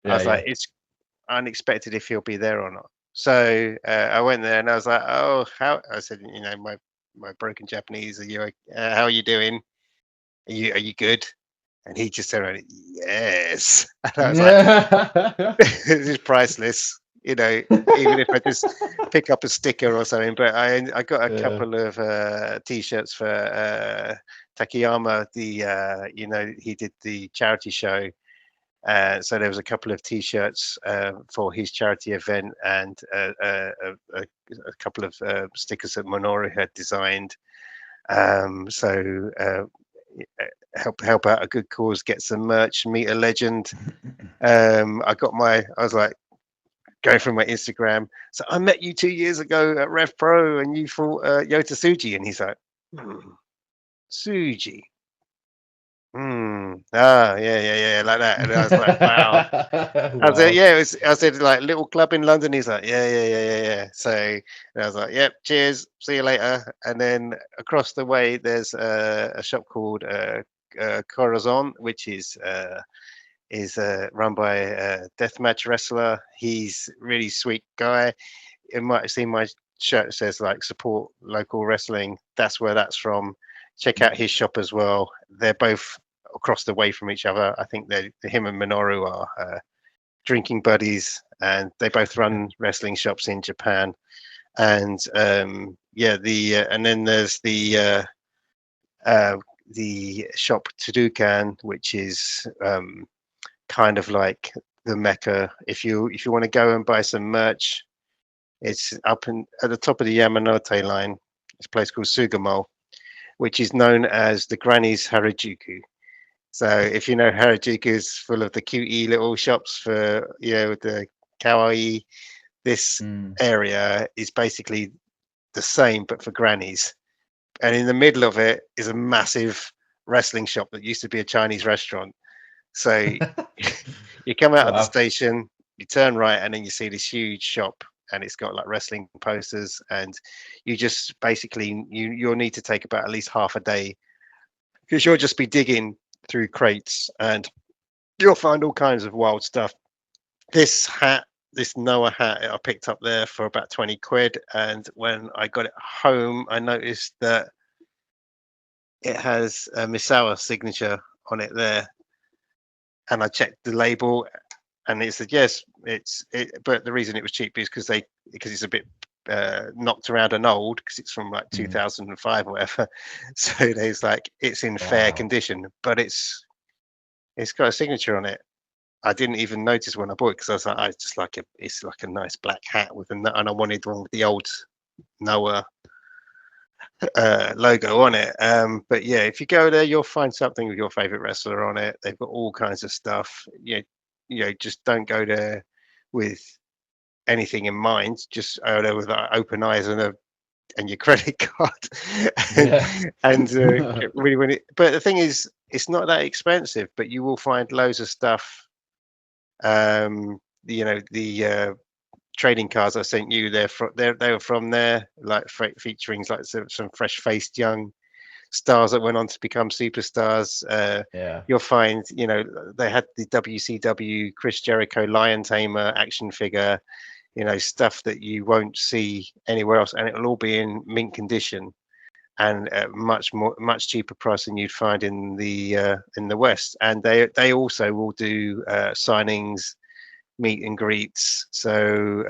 I yeah, was like, yeah. it's unexpected if he'll be there or not. So I went there and I was like, oh, how? I said, my broken Japanese. How are you doing? Are you good? And he just said, yes. And I was like, Yeah. this is priceless. Even if I just pick up a sticker or something. But I got a Yeah. couple of t-shirts for Takayama. He did the charity show. So there was a couple of t-shirts for his charity event, and a couple of stickers that Minoru had designed. So help out a good cause, get some merch, meet a legend. I was like going through my Instagram. So I met you 2 years ago at RevPro, and you fought Yota Tsuji, and he's like, Tsuji. Yeah, yeah, yeah, like that. And I was like, wow. I said, Wow. yeah, I said, like, little club in London. He's like, yeah, yeah, yeah, yeah, yeah. So and I was like, yep, cheers, see you later. And then across the way, there's a shop called Corazon, which is is run by a deathmatch wrestler. He's really sweet guy. You might have seen my shirt that says like support local wrestling. That's where that's from. Check out his shop as well. They're both across the way from each other. I think they're him and Minoru are drinking buddies, and they both run wrestling shops in Japan. And and then there's the shop Tadukan, which is kind of like the mecca. If you want to go and buy some merch, it's up at the top of the Yamanote line. It's a place called Sugamo, which is known as the Granny's Harajuku. So if you know, Harajuku is full of the cutie little shops for with the kawaii. This area is basically the same, but for grannies. And in the middle of it is a massive wrestling shop that used to be a Chinese restaurant. So you come out of the station, you turn right, and then you see this huge shop, and it's got like wrestling posters, and you just basically you'll need to take about at least half a day, because you'll just be digging through crates and you'll find all kinds of wild stuff. This Noah hat I picked up there for about 20 quid, and when I got it home I noticed that it has a Misawa signature on it there, and I checked the label and it said yes, but the reason it was cheap is because it's a bit knocked around and old, because it's from like 2005 or whatever. So there's like it's in fair condition, but it's got a signature on it. I didn't even notice when I bought it, because I was like, it's like a nice black hat and I wanted one with the old Noah logo on it. But yeah, if you go there, you'll find something with your favorite wrestler on it. They've got all kinds of stuff. Just don't go there with anything in mind. Just go there with open eyes and your credit card. and really, but the thing is, it's not that expensive, but you will find loads of stuff. The trading cards I sent you, they were from there, like featuring like some fresh-faced young stars that went on to become superstars. You'll find, they had the WCW Chris Jericho Lion Tamer action figure, stuff that you won't see anywhere else, and it'll all be in mint condition and at much cheaper price than you'd find in the West. And they also will do signings, meet and greets. So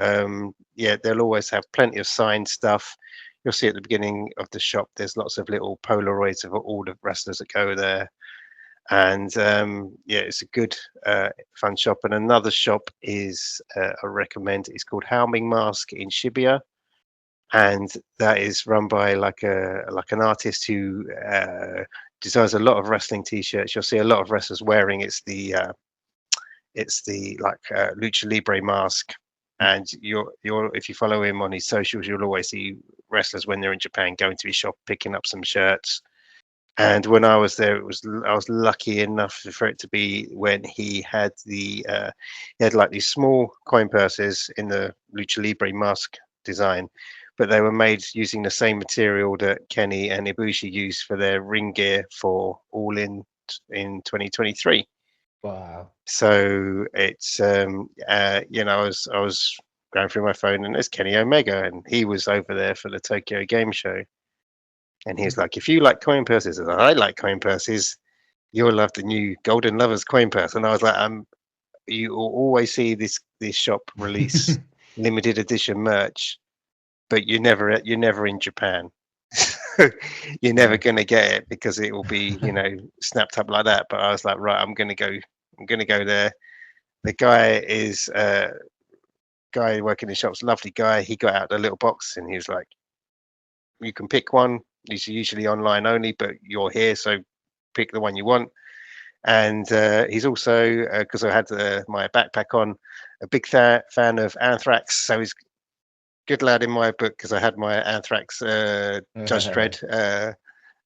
they'll always have plenty of signed stuff. You'll see at the beginning of the shop there's lots of little Polaroids of all the wrestlers that go there. And it's a good fun shop. And another shop is I recommend, it's called Helming Mask in Shibuya, and that is run by like an artist who designs a lot of wrestling t-shirts. You'll see a lot of wrestlers wearing it's the lucha libre mask, and if you follow him on his socials, you'll always see wrestlers when they're in Japan going to his shop picking up some shirts. And when I was there, I was lucky enough for it to be when he had he had like these small coin purses in the lucha libre mask design, but they were made using the same material that Kenny and Ibushi used for their ring gear for All In 2023. Wow. So it's I was going through my phone, and there's Kenny Omega, and he was over there for the Tokyo Game Show, and he was like, if you like coin purses and I like coin purses, you'll love the new Golden Lovers coin purse. And I was like, you will always see this shop release limited edition merch, but you're never in Japan. You're never going to get it because it will be snapped up like that. But I was like, right, I'm going to go there. The guy is guy working in the shop's lovely guy. He got out the little box and he was like, you can pick one. These are usually online only, but you're here, so pick the one you want. And he's also, because I had my backpack on, a big fan of Anthrax, so he's good lad in my book, because I had my Anthrax Judge Dredd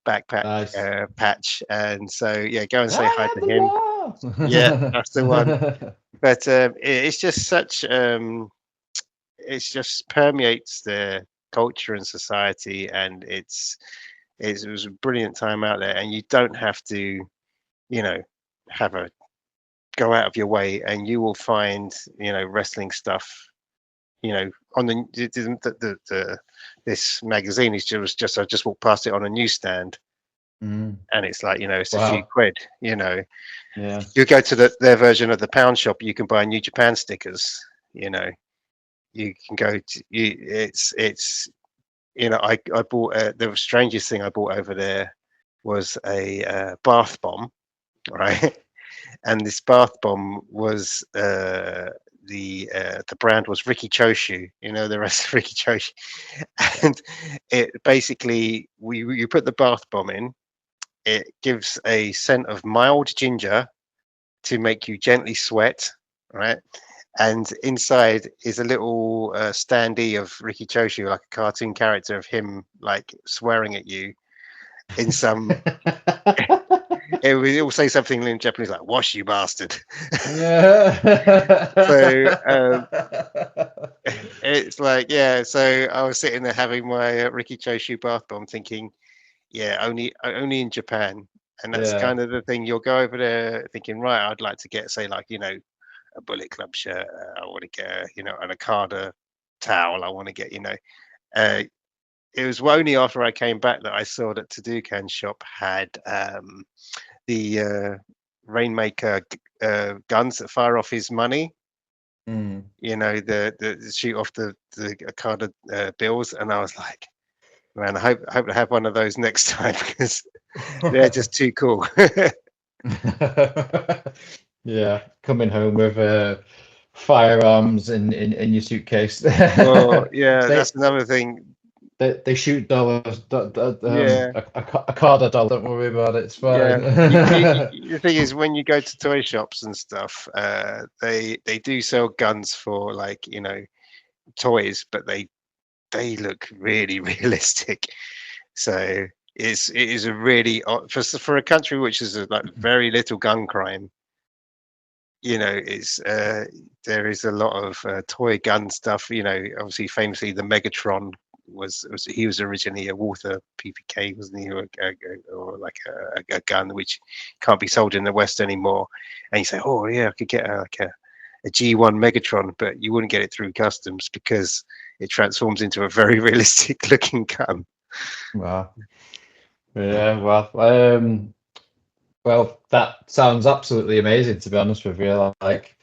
backpack patch, and so go and say hi to him. Yeah, that's the one. But it's just such it just permeates the culture and society, and it was a brilliant time out there. And you don't have to have a go out of your way and you will find, wrestling stuff, on this magazine is just I just walked past it on a newsstand, Mm. and it's like, it's a few Wow. quid, Yeah. You go to their version of the pound shop, you can buy New Japan stickers, you know. You can go to it's I bought the strangest thing I bought over there was a bath bomb, right? And this bath bomb was the brand was Ricky Choshu, the rest of Ricky Choshu, and it basically you put the bath bomb in, it gives a scent of mild ginger to make you gently sweat, right? And inside is a little standee of Ricky Choshu, like a cartoon character of him, like swearing at you in some. It will say something in Japanese like "wash you bastard." So it's like, yeah. So I was sitting there having my Ricky Choshu bath bomb, thinking, yeah, only in Japan. And that's Yeah. kind of the thing. You'll go over there thinking, right, I'd like to get, say, like, a Bullet Club shirt. I want to get, an Okada towel. I want to get, Uh, it was only after I came back that I saw that Tadukan shop had the Rainmaker guns that fire off his money. Mm. The shoot off the Okada bills, and I was like, man, I hope to have one of those next time because they're just too cool. Yeah, coming home with firearms in your suitcase. Well, yeah, They that's another thing. they shoot dollars. Yeah, A card a dollar. Don't worry about it. It's yeah. fine. The thing is, when you go to toy shops and stuff, they do sell guns for, like, toys, but they look really realistic. So it is a really for a country which is like very little gun crime. It's there is a lot of toy gun stuff. Obviously, famously, the Megatron was he was originally a Walther PPK, wasn't he, or like a gun which can't be sold in the West anymore. And you say, oh yeah, I could get a G1 Megatron, but you wouldn't get it through customs because it transforms into a very realistic looking gun. Wow. Yeah. Well, that sounds absolutely amazing. To be honest with you, like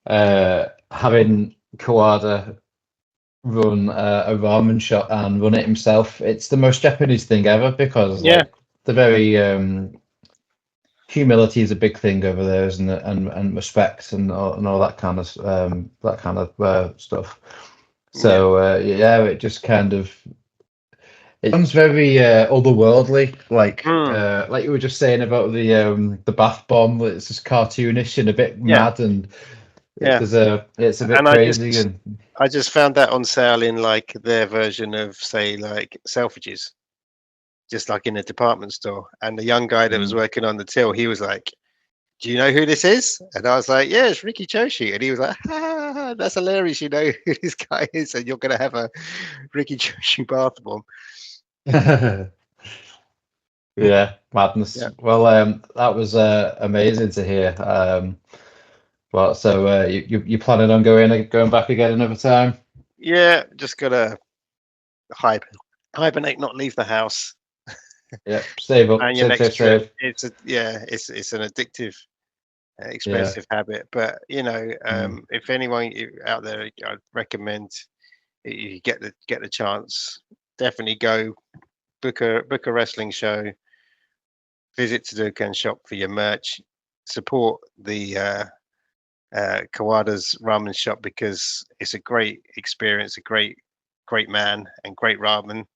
having Kawada run a ramen shop and run it himself. It's the most Japanese thing ever because Yeah, like the very humility is a big thing over there, isn't it? And respect and all that kind of stuff. yeah, So yeah, it just kind of it sounds very otherworldly, mm, like you were just saying about the bath bomb. It's just cartoonish and a bit yeah, mad, and yeah. it's a bit And crazy and I just found that on sale in, like, their version of, say, like, Selfridges, just like in a department store. And the young guy that was mm. working on the till, he was like, "Do you know who this is?" And I was like, "Yeah, it's Ricky Choshi." And he was like, "Ha, that's hilarious. You know who this guy is, and you're gonna have a Ricky Choshi bath bomb." Yeah, madness. Yeah, Well, that was amazing to hear. Well, so you planning on going back again another time? yeah. Just gotta hibernate, not leave the house. Yeah, save up, And your save, next save, trip, save. it's an addictive, Yeah. expensive habit. But Mm. if anyone out there, I'd recommend you get the chance, definitely go book a wrestling show, visit Tadukan shop for your merch, support the Kawada's ramen shop because it's a great experience, a great man and great ramen.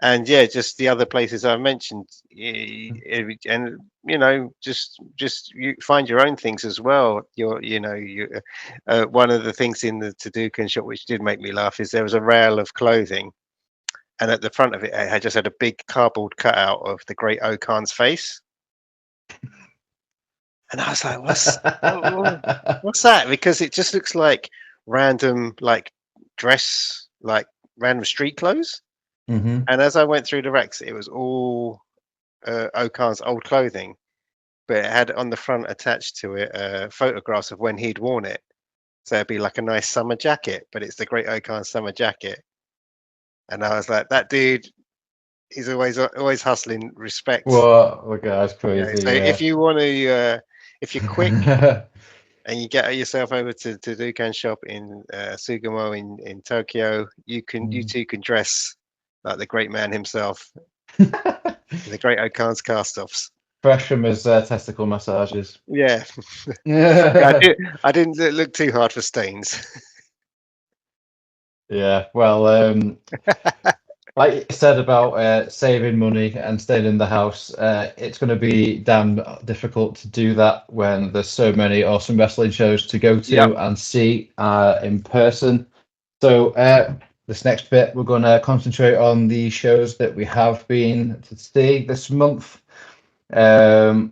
And yeah, just the other places I've mentioned, and just you find your own things as well. One of the things in the Tadukan shop which did make me laugh is there was a rail of clothing, and at the front of it, it had just had a big cardboard cutout of the Great Okan's face, and I was like, what's that?" Because it just looks like random, like, dress, like random street clothes. Hmm. And as I went through the racks, it was all Okan's old clothing. but it had on the front attached to it photographs of when he'd worn it. So it'd be like a nice summer jacket, but it's the Great Okan summer jacket. And I was like, that dude, he's always hustling. Respect. What? The guy's Yeah. crazy. So if you want to, if you're quick and you get yourself over to Dukan shop in Sugamo in Tokyo, you too can dress like the great man himself, the Great Okan's cast-offs. Fresh from his testicle massages. Yeah. Yeah. I didn't look too hard for stains. Yeah. Well, like you said about saving money and staying in the house, it's going to be damn difficult to do that when there's so many awesome wrestling shows to go to Yep. and see in person. So this next bit, we're going to concentrate on the shows that we have been to see this month. The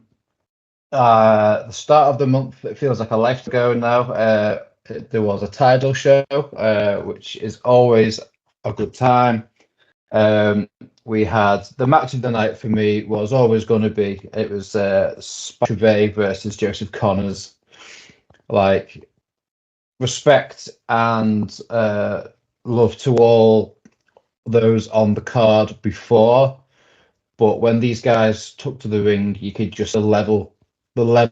start of the month, it feels like a life ago now. There was a Tidal show, which is always a good time. We had the match of the night for me was always going to be, it was Viii versus Joseph Connors. Like, respect and love to all those on the card before, but when these guys took to the ring, you could just the level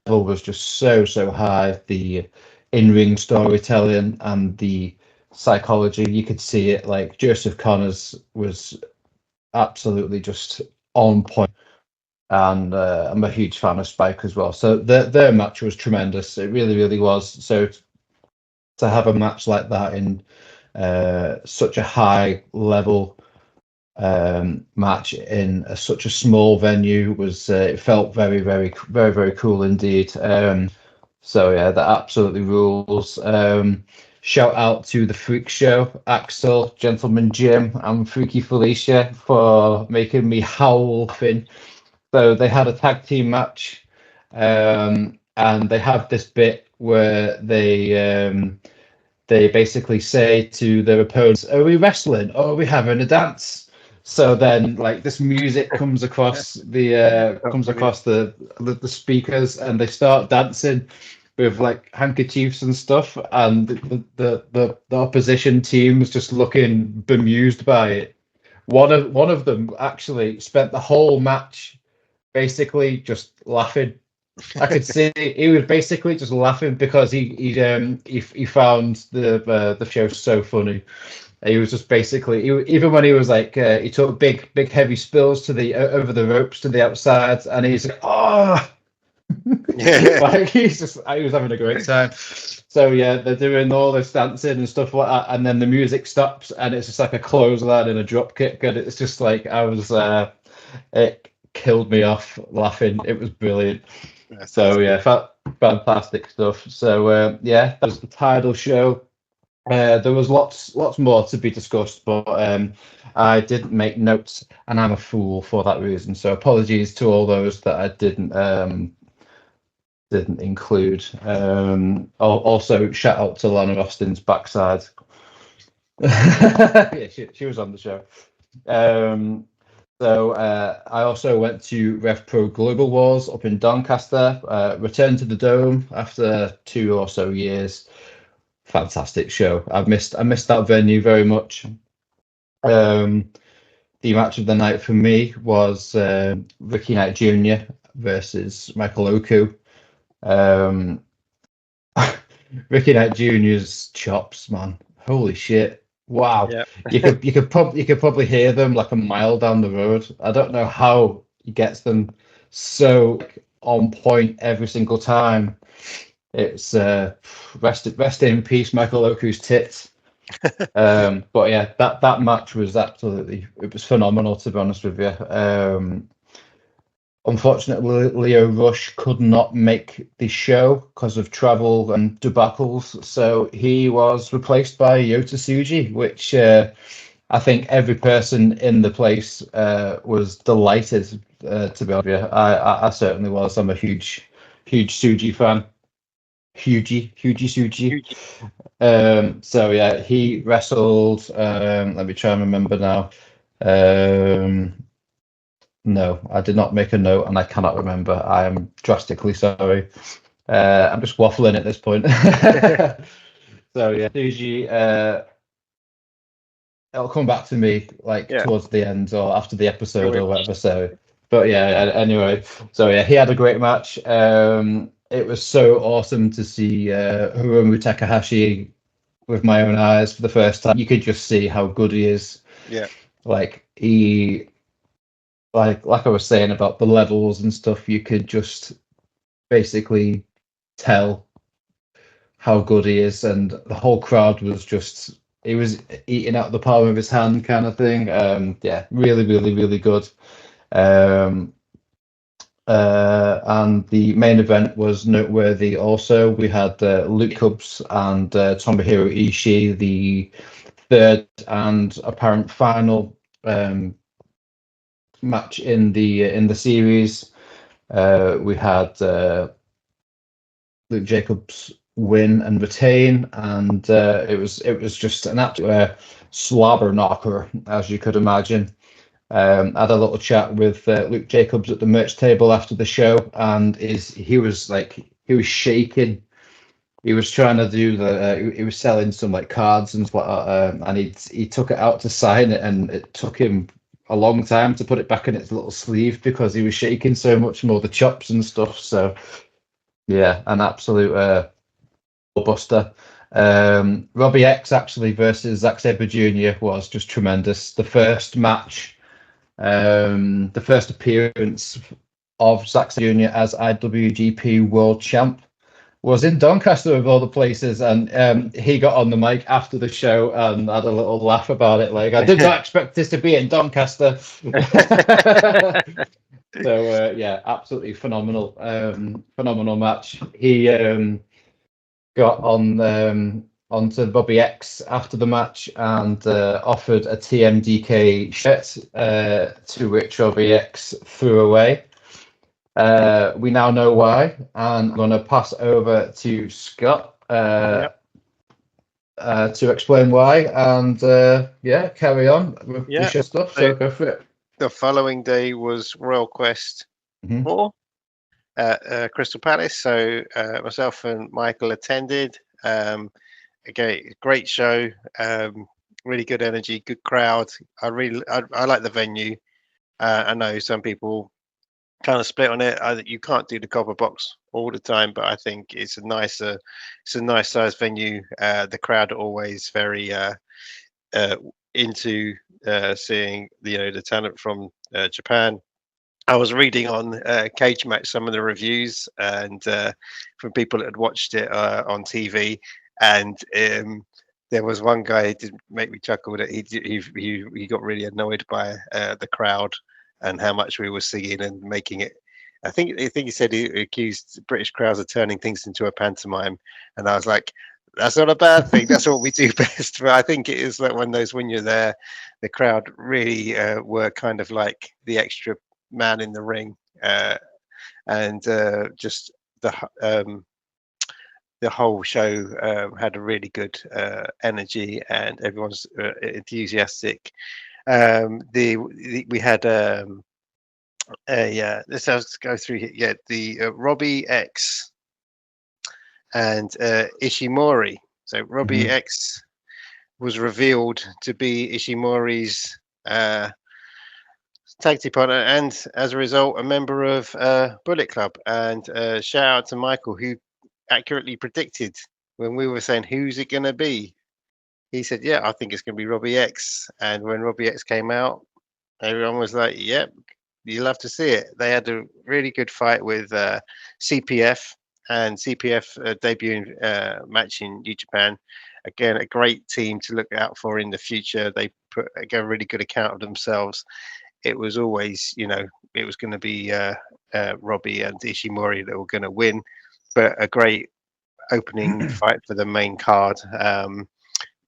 was just so high. The in-ring storytelling and the psychology, you could see it. Like, Joseph Connors was absolutely just on point, and I'm a huge fan of Spike as well. So their match was tremendous. It really was. So to have a match like that in such a high level match in such a small venue was it felt very cool indeed. So yeah, that absolutely rules. Shout out to the Freak Show, Axel, Gentleman Jim, and Freaky Felicia for making me howl laughing. So they had a tag team match, and they have this bit where they basically say to their opponents, "Are we wrestling or are we having a dance?" So then, like, this music comes across the speakers, and they start dancing with like handkerchiefs and stuff, and the opposition team's just looking bemused by it. One of them actually spent the whole match basically just laughing. I could see he was basically just laughing because he found the show so funny. He was just basically even when he was like he took big heavy spills to the over the ropes to the outside, and he's like, oh, Yeah. like he was having a great time. So yeah, they're doing all this dancing and stuff like that, and then the music stops, and it's just like a clothesline and a drop kick, and it's just like it killed me off laughing. It was brilliant. So yeah, fantastic stuff. So yeah, that was the Tidal show. There was lots more to be discussed, but I didn't make notes, and I'm a fool for that reason. So apologies to all those that I didn't include. Also, shout out to Lana Austin's backside. Yeah, she was on the show. So I also went to RevPro Global Wars up in Doncaster, returned to the Dome after 2 or so years. Fantastic show. I missed that venue very much. The match of the night for me was Ricky Knight Jr. versus Michael Oku. Ricky Knight Jr.'s chops, man. Holy shit. Wow. Yeah. You could probably hear them like a mile down the road. I don't know how he gets them so on point every single time. It's rest in peace, Michael Oku's tits. But yeah, that match was it was phenomenal, to be honest with you. Unfortunately, Leo Rush could not make the show because of travel and debacles, so he was replaced by Yota Tsuji, which I think every person in the place was delighted, to be honest with you. I certainly was. I'm a huge Tsuji fan. Hugie Tsuji. So yeah, he wrestled. Let me try and remember now. No, I did not make a note, and I cannot remember. I am drastically sorry. I'm just waffling at this point. So yeah, Suji, it'll come back to me like towards the end or after the episode or whatever. So, but yeah, anyway. So yeah, he had a great match. It was so awesome to see Hiromu Takahashi with my own eyes for the first time. You could just see how good he is. Yeah. Like he, like I was saying about the levels and stuff, you could just basically tell how good he is, and the whole crowd was just, he was eating out the palm of his hand kind of thing. Yeah, really, really, really good. And the main event was noteworthy also. We had Luke Cubs and Tomohiro Ishii, the third and apparent final match in the series. We had Luke Jacobs win and retain, and it was just an absolute slobber knocker, as you could imagine. I had a little chat with Luke Jacobs at the merch table after the show, and he was shaking. He was trying to do he was selling some like cards and what, and he took it out to sign it, and it took him a long time to put it back in its little sleeve because he was shaking so much, more the chops and stuff. So yeah, an absolute buster. Robbie X actually versus Zack Sabre Jr. was just tremendous. The first match, the first appearance of Zack Sabre Jr. as IWGP World Champ was in Doncaster of all the places, and he got on the mic after the show and had a little laugh about it. Like, I did not expect this to be in Doncaster. So yeah, absolutely phenomenal, phenomenal match. He got on onto Bobby X after the match and offered a TMDK shirt, to which Bobby X threw away. We now know why, and I'm going to pass over to Scott to explain why, and yeah, carry on with your stuff. So go for it. The following day was Royal Quest 4 at Crystal Palace. So myself and Michael attended. Again, great show. Really good energy, good crowd. I like the venue. I know some people kind of split on it. You can't do the Copper Box all the time, but I think it's a nice sized venue. The crowd are always very into seeing the talent from Japan. I was reading on Cage Match some of the reviews and from people that had watched it on TV, and there was one guy who did make me chuckle that he got really annoyed by the crowd and how much we were singing and making it. I think he said he accused British crowds of turning things into a pantomime, and I was like, that's not a bad thing. That's what we do best. But I think it is like one of those, when you're there, the crowd really were kind of like the extra man in the ring, and just the whole show had a really good energy, and everyone's enthusiastic. We had let's go through here. Yeah, the Robbie X and Ishimori. So Robbie X was revealed to be Ishimori's tag team partner, and as a result, a member of Bullet Club. And shout out to Michael, who accurately predicted when we were saying who's it going to be. He said, "Yeah, I think it's going to be Robbie X." And when Robbie X came out, everyone was like, "Yep, you'll have to see it." They had a really good fight with CPF, and CPF debuting match in New Japan. Again, a great team to look out for in the future. They put a really good account of themselves. It was always, it was going to be Robbie and Ishimori that were going to win, but a great opening fight for the main card.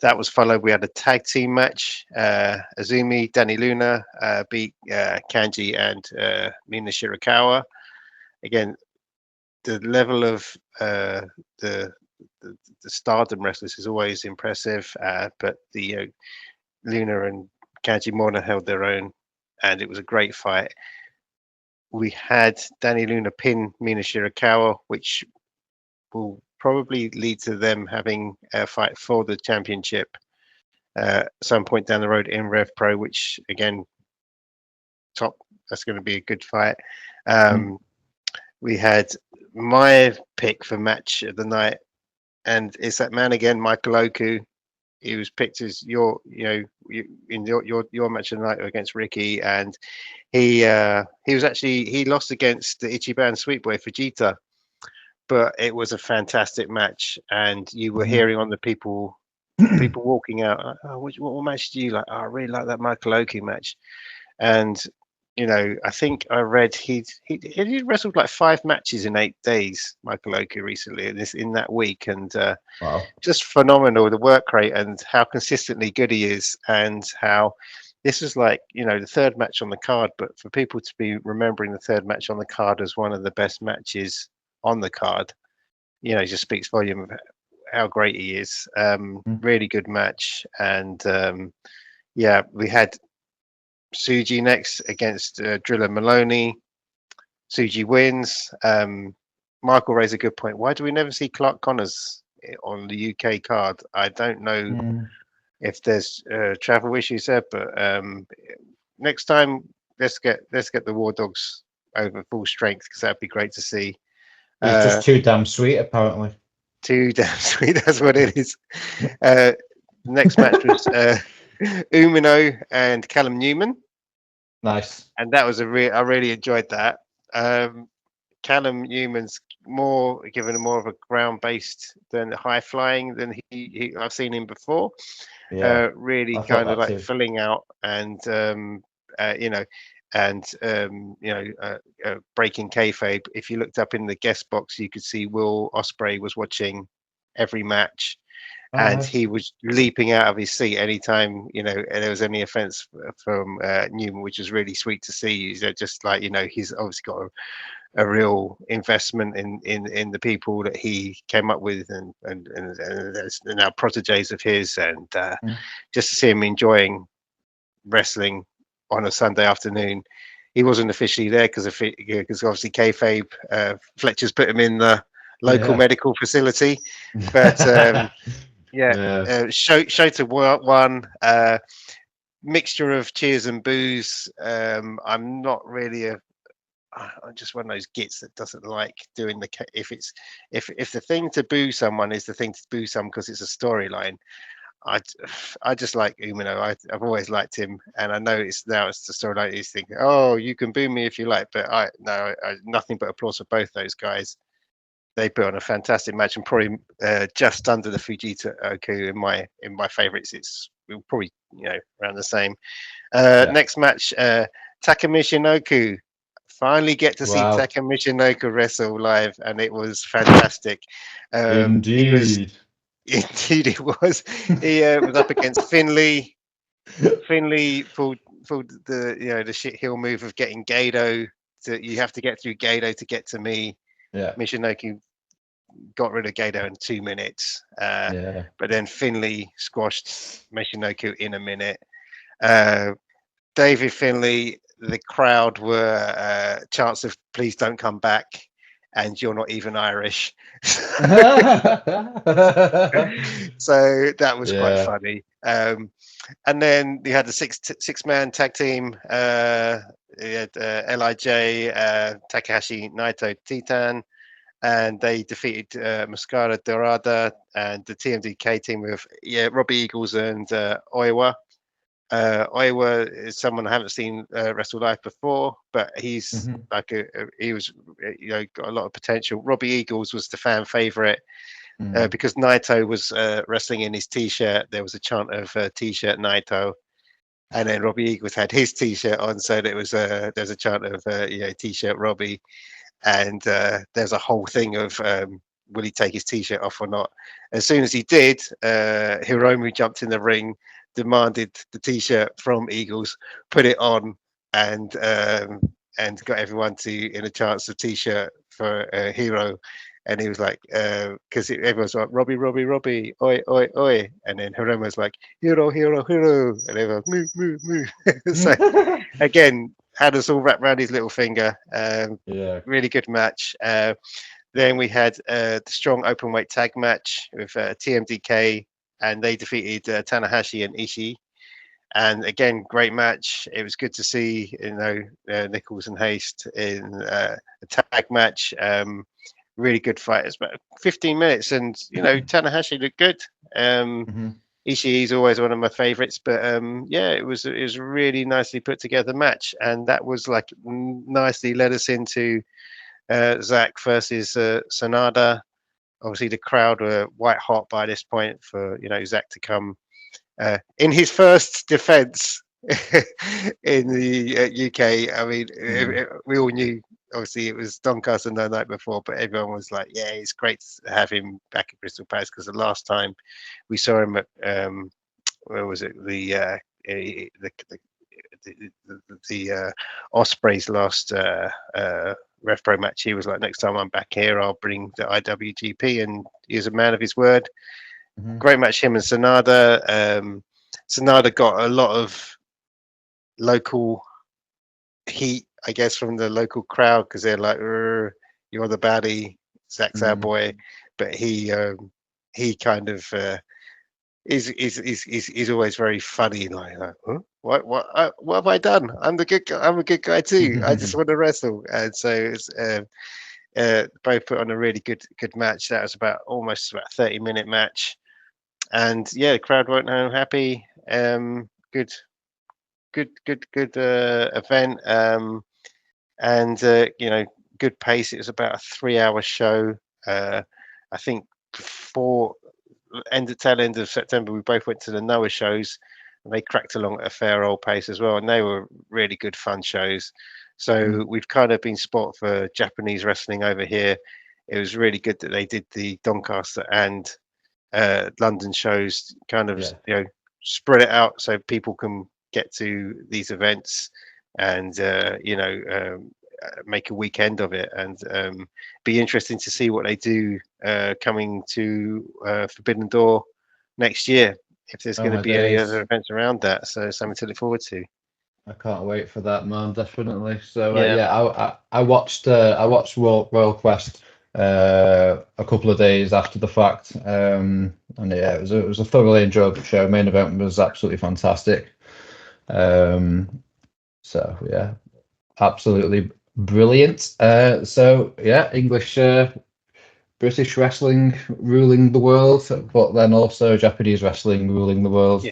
That was followed. We had a tag team match. Azumi, Danny Luna beat Kanji and Mina Shirakawa. Again, the level of the Stardom wrestlers is always impressive, but the Luna and Kanji Mona held their own, and it was a great fight. We had Danny Luna pin Mina Shirakawa, which will probably lead to them having a fight for the championship some point down the road in RevPro, which again, that's going to be a good fight. We had my pick for match of the night, and it's that man again, Michael Oku. He was picked as your match of the night against Ricky, and he lost against the Ichiban Sweet Boy Fujita, but it was a fantastic match, and you were hearing on the people walking out, oh, what match do you like? Oh, I really like that Michael Oku match, and I think I read he wrestled like 5 matches in 8 days, Michael Oku, recently in that week, and Wow. just phenomenal, the work rate and how consistently good he is, and how this was like the 3rd match on the card, but for people to be remembering the 3rd match on the card as one of the best matches on the card, just speaks volume of how great he is. Really good match, and we had Suji next against Driller Maloney. Suji wins. Michael raised a good point. Why do we never see Clark Connors on the UK card? I don't know if there's travel issues there, but next time let's get the War Dogs over full strength, because that'd be great to see. He's just too damn sweet, apparently. Too damn sweet. That's what it is. Next match was Umino and Callum Newman. Nice. And that was I really enjoyed that. Callum Newman's given more of a ground-based than high flying than I've seen him before. Yeah, really kind of like filling out and breaking kayfabe. If you looked up in the guest box, you could see Will Ospreay was watching every match. And he was leaping out of his seat anytime there was any offense from Newman, which was really sweet to see. Just like he's obviously got a real investment in the people that he came up with, and they're now proteges of his, and just to see him enjoying wrestling on a Sunday afternoon. He wasn't officially there because obviously kayfabe, Fletcher's put him in the local medical facility, but Shota won. Mixture of cheers and boos. I'm not really I'm just one of those gits that doesn't like doing if the thing to boo someone is the thing to boo someone because it's a storyline. I just like Umino. I've always liked him, and I know it's the storyline. He's thinking, oh, you can boo me if you like, but I nothing but applause for both those guys. They put on a fantastic match, and probably just under the Fujita Oku in my favorites. It's probably around the same. Next match, Taka Michinoku. Finally get to see Taka Michinoku wrestle live, and it was fantastic. Indeed. Indeed, it was. He was up against Finley. Finley pulled the shit heel move of getting Gado. You have to get through Gado to get to me. Yeah. Michinoku got rid of Gado in 2 minutes. But then Finley squashed Michinoku in a minute. David Finley, the crowd were chants of "Please don't come back," and "You're not even Irish." So that was quite funny. And then you had the six-man tag team. You had Lij, Takahashi Naito, Titan, and they defeated Mascara Dorada and the TMDK team with Robbie Eagles and Oiwa. Oiwa is someone I haven't seen wrestle live before, but he's he was got a lot of potential. Robbie Eagles was the fan favorite because Naito was wrestling in his t-shirt. There was a chant of t-shirt Naito, and then Robbie Eagles had his t-shirt on, so there was a chant of t-shirt Robbie, and there's a whole thing of will he take his t-shirt off or not? As soon as he did, Hiromu jumped in the ring, demanded the t-shirt from Eagles, put it on, and got everyone in a chance of t-shirt for Hero. And he was like, because everyone's like, Robbie, oi, oi, oi. And then Hiromu was like, Hero, and everyone, move. So again, had us all wrapped around his little finger. Yeah. Really good match. Then we had the strong openweight tag match with TMDK, and they defeated Tanahashi and Ishii. And again, great match. It was good to see, Nichols and Haste in a tag match. Really good fight. It's about 15 minutes, and Tanahashi looked good. Ishii's always one of my favorites, but it was a really nicely put together match, and that was like nicely led us into Zack versus Sanada. Obviously, the crowd were white hot by this point for Zack to come in his first defence in the UK. I mean, we all knew. Obviously, it was Doncaster the night before, but everyone was like, "Yeah, it's great to have him back at Crystal Palace," because the last time we saw him at where was it, the Ospreys last RevPro match, he was like, "Next time I'm back here, I'll bring the IWGP," and he was a man of his word. Great match, him and Sanada. Sanada got a lot of local heat, I guess, from the local crowd, because they're like, "You're the baddie, Zack's our boy," but he kind of he's always very funny, like huh? What have I done? I'm the good guy. I'm a good guy too. I just want to wrestle. And so it's both put on a really good match. That was almost about 30-minute match, and the crowd weren't happy. Good event, and good pace. It was about a 3-hour show. I think before tail end of September, we both went to the Noah shows, and they cracked along at a fair old pace as well, and they were really good fun shows. So we've kind of been spot for Japanese wrestling over here. It was really good that they did the Doncaster and London shows, kind of spread it out so people can get to these events and make a weekend of it, and be interesting to see what they do coming to Forbidden Door next year, if there's going to be any other events around that. So something to look forward to. I can't wait for that, man. Definitely. So I watched Royal Quest a couple of days after the fact, and it was a thoroughly enjoyable show. Main event was absolutely fantastic. So yeah, absolutely brilliant. So yeah, English, British wrestling ruling the world, but then also Japanese wrestling ruling the world.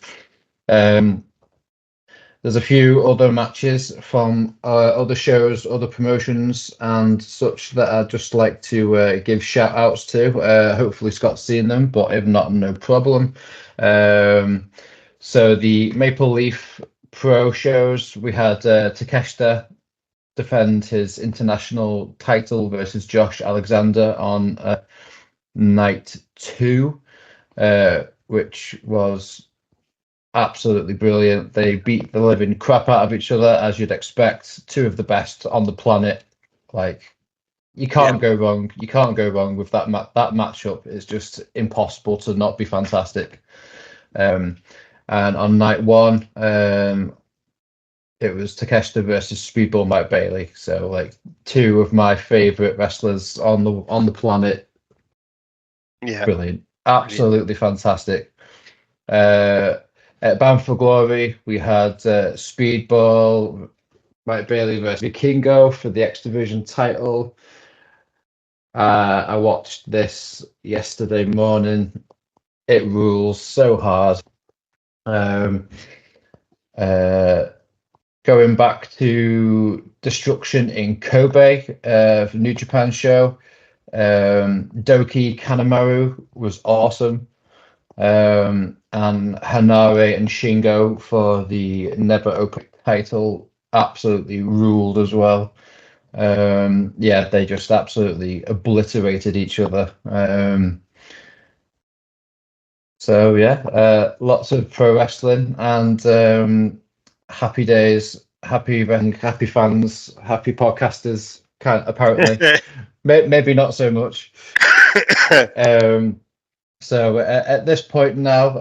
There's a few other matches from other shows, other promotions, and such that I'd just like to give shout outs to. Hopefully Scott's seen them, but if not, no problem. So the Maple Leaf Pro shows, we had Takeshita defend his international title versus Josh Alexander on night 2, which was absolutely brilliant. They beat the living crap out of each other, as you'd expect. Two of the best on the planet. Like, you can't go wrong. You can't go wrong with that that matchup. It's just impossible to not be fantastic. And on night 1, it was Takeshita versus Speedball Mike Bailey. So, like, two of my favorite wrestlers on the planet. Yeah, brilliant, absolutely fantastic. At Bound for Glory, we had Speedball Mike Bailey versus Vikingo for the X Division title. I watched this yesterday morning. It rules so hard. Going back to Destruction in Kobe for New Japan show, Doki Kanemaru was awesome. And Hanare and Shingo for the Never Open title absolutely ruled as well. They just absolutely obliterated each other. Lots of pro wrestling and happy days, happy fans, happy podcasters. Apparently, maybe not so much. So at this point now,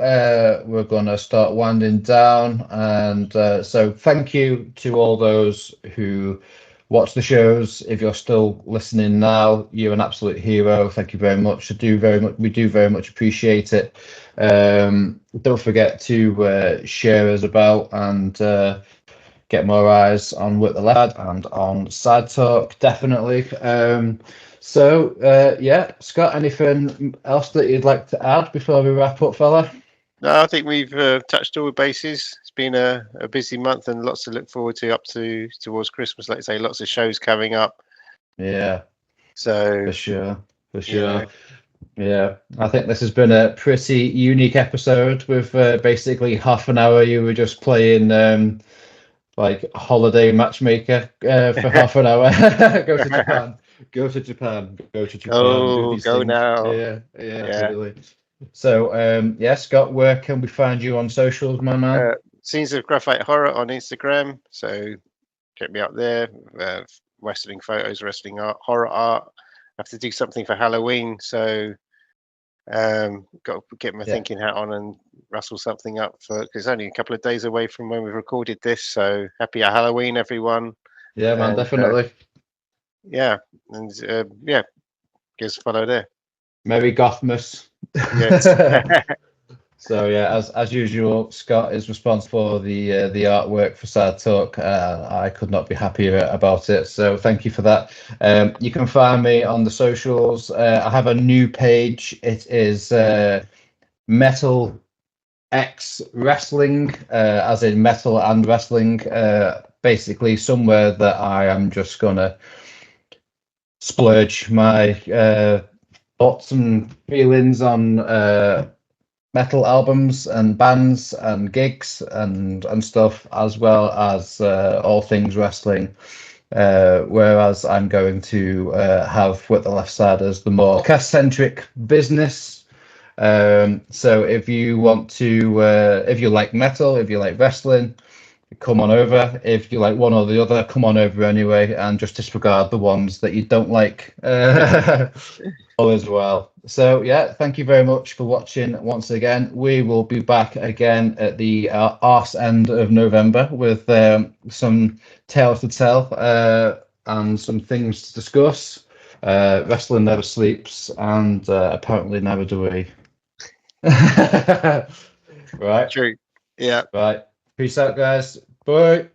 we're going to start winding down. And so thank you to all those who watch the shows. If you're still listening now, you're an absolute hero. Thank you very much. We do very much appreciate it. Don't forget to share us about and get more eyes on With the Lad and on Side Talk, definitely. Yeah, Scott, anything else that you'd like to add before we wrap up, fella? No, I think we've touched all the bases. It's been a busy month and lots to look forward to towards Christmas. Like I say, lots of shows coming up. Yeah, So for sure. Yeah. Yeah, I think this has been a pretty unique episode with basically half an hour you were just playing like holiday matchmaker for half an hour. Go to Japan. Go to Japan. Go to Japan. Do these Go things. now. Yeah, Yeah. really. So, yeah, Scott, where can we find you on socials, my man? Scenes of Graphite Horror on Instagram. So check me out there. Wrestling photos, wrestling art, horror art. I have to do something for Halloween, so got to get my thinking hat on and rustle something up for. Cause it's only a couple of days away from when we've recorded this. So happy Halloween, everyone! Yeah, man, And, definitely. Yeah, and yeah, give us a follow there. Merry Gothmas. Yes. So yeah, as usual, Scott is responsible for the artwork for Sad Talk. I could not be happier about it. So thank you for that. You can find me on the socials. I have a new page. It is Metal X Wrestling, as in metal and wrestling. Basically, somewhere that I am just gonna splurge my thoughts and feelings on metal albums and bands and gigs and stuff, as well as all things wrestling. Whereas I'm going to have With the Left Side as the more cast-centric business. So if you want to, if you like metal, if you like wrestling, come on over. If you like one or the other, come on over anyway, and just disregard the ones that you don't like all as well. So yeah, thank you very much for watching once again. We will be back again at the arse end of November with some tales to tell and some things to discuss. Wrestling never sleeps, and apparently never do we. Right. True. Yeah. Right. Peace out, guys. Bye.